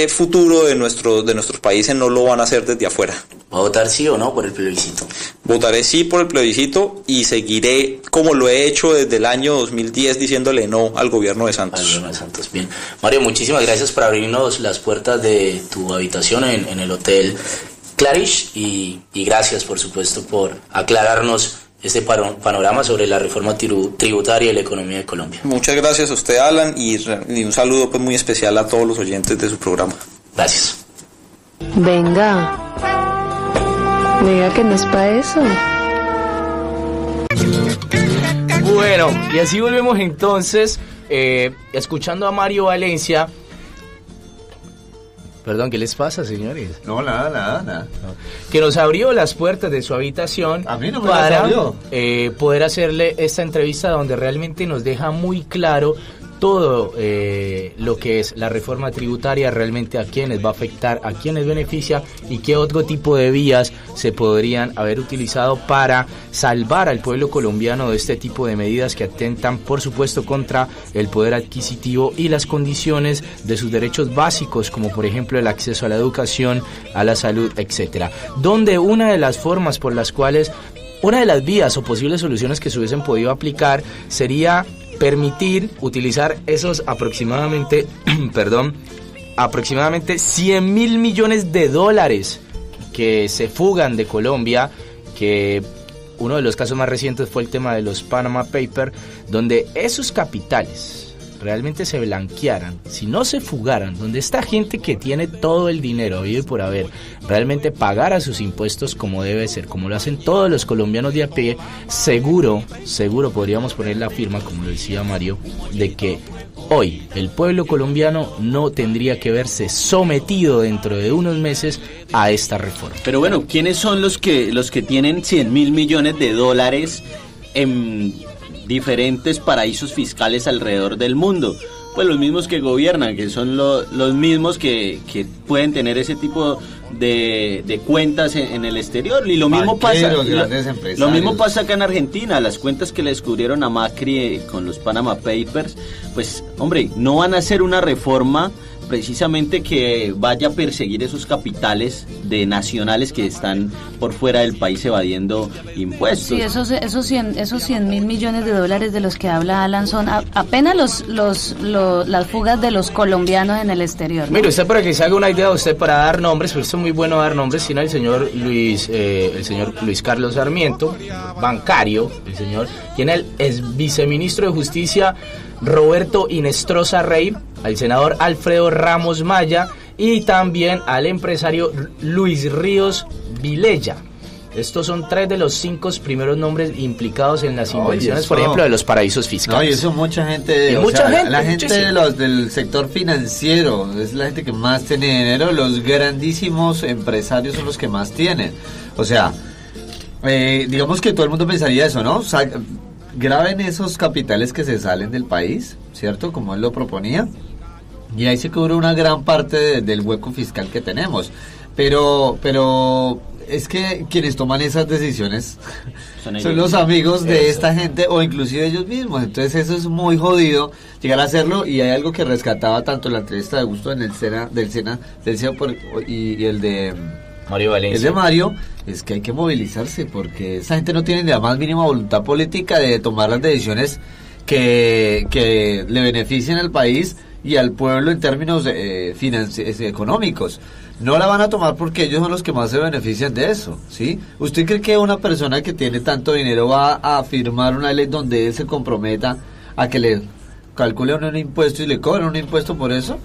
futuro de nuestros países, no lo van a hacer desde afuera. ¿Va a votar sí o no por el plebiscito? Votaré sí por el plebiscito y seguiré como lo he hecho desde el año 2010 diciéndole no al gobierno de Santos. Al gobierno de Santos, bien. Mario, muchísimas gracias por abrirnos las puertas de tu habitación en el Hotel Clarish y gracias, por supuesto, por aclararnos este panorama sobre la reforma tributaria y la economía de Colombia. Muchas gracias a usted, Alan, y un saludo pues muy especial a todos los oyentes de su programa. Gracias. Venga que no es para eso. Bueno, y así volvemos entonces, escuchando a Mario Valencia. Perdón, ¿qué les pasa, señores? No, nada. Que nos abrió las puertas de su habitación. A mí no me para las abrió. Poder hacerle esta entrevista donde realmente nos deja muy claro todo lo que es la reforma tributaria, realmente a quiénes va a afectar, a quiénes beneficia y qué otro tipo de vías se podrían haber utilizado para salvar al pueblo colombiano de este tipo de medidas que atentan, por supuesto, contra el poder adquisitivo y las condiciones de sus derechos básicos, como por ejemplo el acceso a la educación, a la salud, etcétera. Donde una de las formas por las cuales, una de las vías o posibles soluciones que se hubiesen podido aplicar sería permitir utilizar esos aproximadamente 100.000 millones de dólares que se fugan de Colombia, que uno de los casos más recientes fue el tema de los Panama Papers, donde esos capitales realmente se blanquearan, si no se fugaran, donde esta gente que tiene todo el dinero habido y por haber, realmente pagara sus impuestos como debe ser, como lo hacen todos los colombianos de a pie, seguro podríamos poner la firma, como lo decía Mario, de que hoy el pueblo colombiano no tendría que verse sometido dentro de unos meses a esta reforma. Pero bueno, ¿quiénes son los que tienen 100.000 millones de dólares en diferentes paraísos fiscales alrededor del mundo? Pues los mismos que gobiernan, que son los mismos que pueden tener ese tipo de cuentas en el exterior. Y lo mismo pasa acá en Argentina. Las cuentas que le descubrieron a Macri con los Panama Papers, pues hombre, no van a hacer una reforma precisamente que vaya a perseguir esos capitales de nacionales que están por fuera del país evadiendo impuestos. Sí, esos 100.000 millones de dólares de los que habla Alan son apenas las fugas de los colombianos en el exterior, ¿no? Mire, usted, para que se haga una idea, usted, para dar nombres, pues es muy bueno dar nombres, sino el señor Luis Carlos Sarmiento, bancario, el señor, quien es viceministro de Justicia Roberto Inestrosa Rey, al senador Alfredo Ramos Maya y también al empresario Luis Ríos Vilella. Estos son 3 de los 5 primeros nombres implicados en las inversiones, por ejemplo, de los paraísos fiscales. No, y eso mucha gente, la gente del sector financiero, es la gente que más tiene dinero, los grandísimos empresarios son los que más tienen. O sea, digamos que todo el mundo pensaría eso, ¿no? Graben esos capitales que se salen del país, ¿cierto? Como él lo proponía. Y ahí se cubre una gran parte del hueco fiscal que tenemos. Pero es que quienes toman esas decisiones son los amigos de esta gente o inclusive ellos mismos. Entonces eso es muy jodido llegar a hacerlo. Y hay algo que rescataba tanto la entrevista de Augusto en el SENA y el de Mario Valencia. El de Mario es que hay que movilizarse porque esa gente no tiene ni la más mínima voluntad política de tomar las decisiones que le beneficien al país y al pueblo en términos económicos. No la van a tomar porque ellos son los que más se benefician de eso, ¿sí? ¿Usted cree que una persona que tiene tanto dinero va a firmar una ley donde él se comprometa a que le calcule un impuesto y le cobran un impuesto por eso.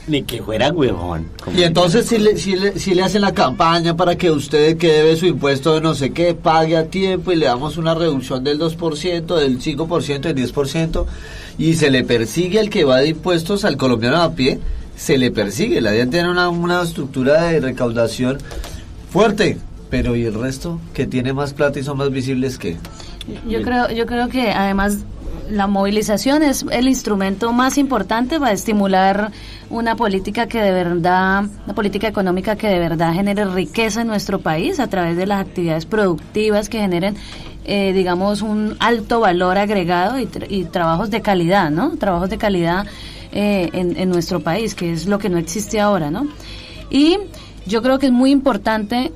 Ni que fuera huevón. Y entonces si le hacen la campaña para que usted que debe su impuesto de no sé qué pague a tiempo y le damos una reducción del 2%, del 5%, del 10%, y se le persigue al que va de impuestos, al colombiano a pie, se le persigue. La DIAN tiene una estructura de recaudación fuerte, pero ¿y el resto? Que tiene más plata y son más visibles que... Yo creo que además la movilización es el instrumento más importante para estimular una política económica que de verdad genere riqueza en nuestro país a través de las actividades productivas que generen, digamos, un alto valor agregado y trabajos de calidad, ¿no? Trabajos de calidad en nuestro país, que es lo que no existe ahora, ¿no? Y yo creo que es muy importante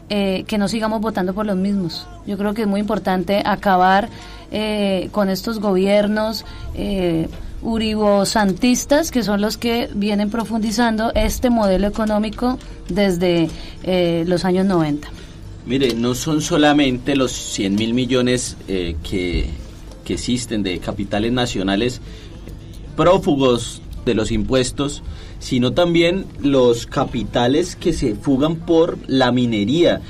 que no sigamos votando por los mismos. Yo creo que es muy importante acabar con estos gobiernos uribosantistas, que son los que vienen profundizando este modelo económico desde los años 90. Mire, no son solamente los 100.000 millones que existen de capitales nacionales prófugos de los impuestos, sino también los capitales que se fugan por la minería.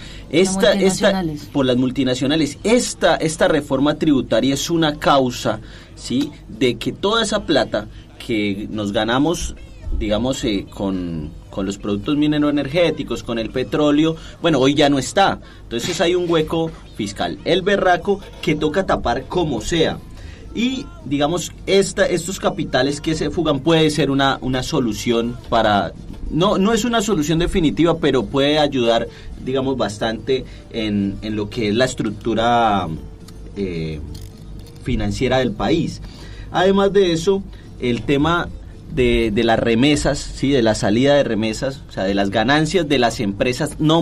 Por las multinacionales. Esta reforma tributaria es una causa, ¿sí?, de que toda esa plata que nos ganamos, digamos, con los productos mineroenergéticos, con el petróleo, bueno, hoy ya no está. Entonces hay un hueco fiscal, el berraco, que toca tapar como sea. Y, digamos, estos capitales que se fugan puede ser una solución para... No es una solución definitiva, pero puede ayudar, digamos, bastante en lo que es la estructura financiera del país. Además de eso, el tema de las remesas, ¿sí?, de la salida de remesas, o sea, de las ganancias de las empresas no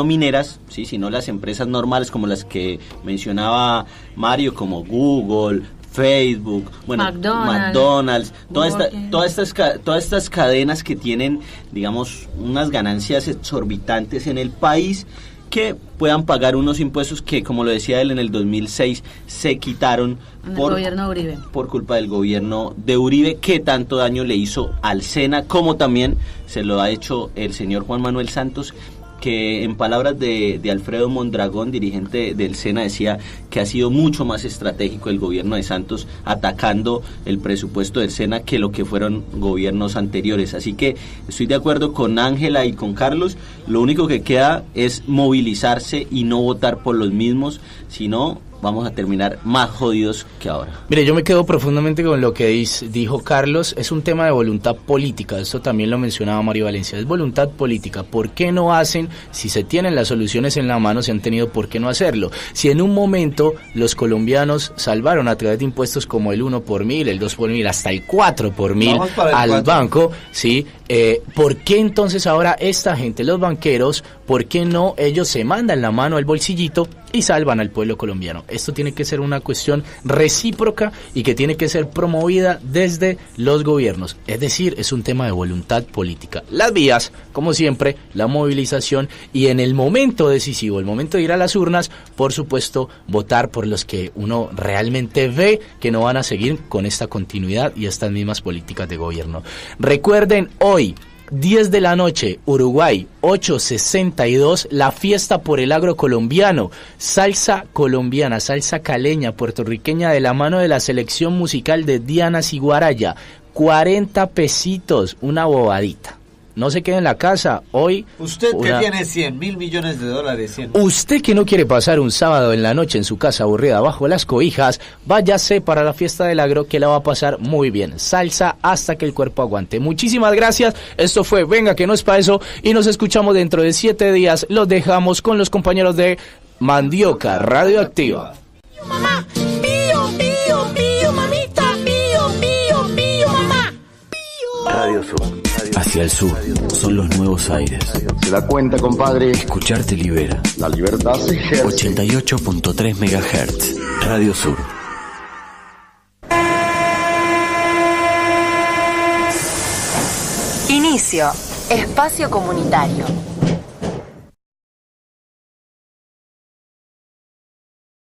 mineras, ¿sí?, sino las empresas normales como las que mencionaba Mario, como Google, Facebook, bueno, McDonald's, todas estas cadenas que tienen, digamos, unas ganancias exorbitantes en el país, que puedan pagar unos impuestos que, como lo decía él, en el 2006 se quitaron por culpa del gobierno de Uribe, que tanto daño le hizo al SENA, como también se lo ha hecho el señor Juan Manuel Santos, que en palabras de Alfredo Mondragón, dirigente del SENA, decía que ha sido mucho más estratégico el gobierno de Santos atacando el presupuesto del SENA que lo que fueron gobiernos anteriores. Así que estoy de acuerdo con Ángela y con Carlos, lo único que queda es movilizarse y no votar por los mismos, sino vamos a terminar más jodidos que ahora. Mire, yo me quedo profundamente con lo que dijo Carlos. Es un tema de voluntad política, esto también lo mencionaba Mario Valencia, es voluntad política. ¿Por qué no hacen? Si se tienen las soluciones en la mano, se han tenido, ¿por qué no hacerlo? Si en un momento los colombianos salvaron a través de impuestos como el 1 por 1000, el 2 por 1000, hasta el 4 por 1000 al banco, ¿sí? ¿Por qué entonces ahora esta gente, los banqueros, por qué no ellos se mandan la mano al bolsillito y salvan al pueblo colombiano? Esto tiene que ser una cuestión recíproca y que tiene que ser promovida desde los gobiernos. Es decir, es un tema de voluntad política. Las vías, como siempre, la movilización y en el momento decisivo, el momento de ir a las urnas, por supuesto, votar por los que uno realmente ve que no van a seguir con esta continuidad y estas mismas políticas de gobierno. Recuerden, hoy 10 de la noche, Uruguay, 8:62, la fiesta por el agro colombiano, salsa colombiana, salsa caleña, puertorriqueña, de la mano de la selección musical de Diana Ciguaraya, 40 pesitos, una bobadita. No se quede en la casa, hoy... Usted que tiene $100.000 millones de dólares. Usted que no quiere pasar un sábado en la noche en su casa aburrida bajo las cobijas, váyase para la fiesta del agro que la va a pasar muy bien. Salsa hasta que el cuerpo aguante. Muchísimas gracias, esto fue Venga que no es pa' eso y nos escuchamos dentro de 7 días. Los dejamos con los compañeros de Mandioca Radioactiva. Mamá, pío, pío, pío, mamita, pío, pío, pío, mamá. Pío. Radio Sur. Hacia el sur, son los nuevos aires. Se da cuenta, compadre. Escuchar te libera. La libertad se ejerce. 88.3 MHz. Radio Sur. Inicio. Espacio comunitario.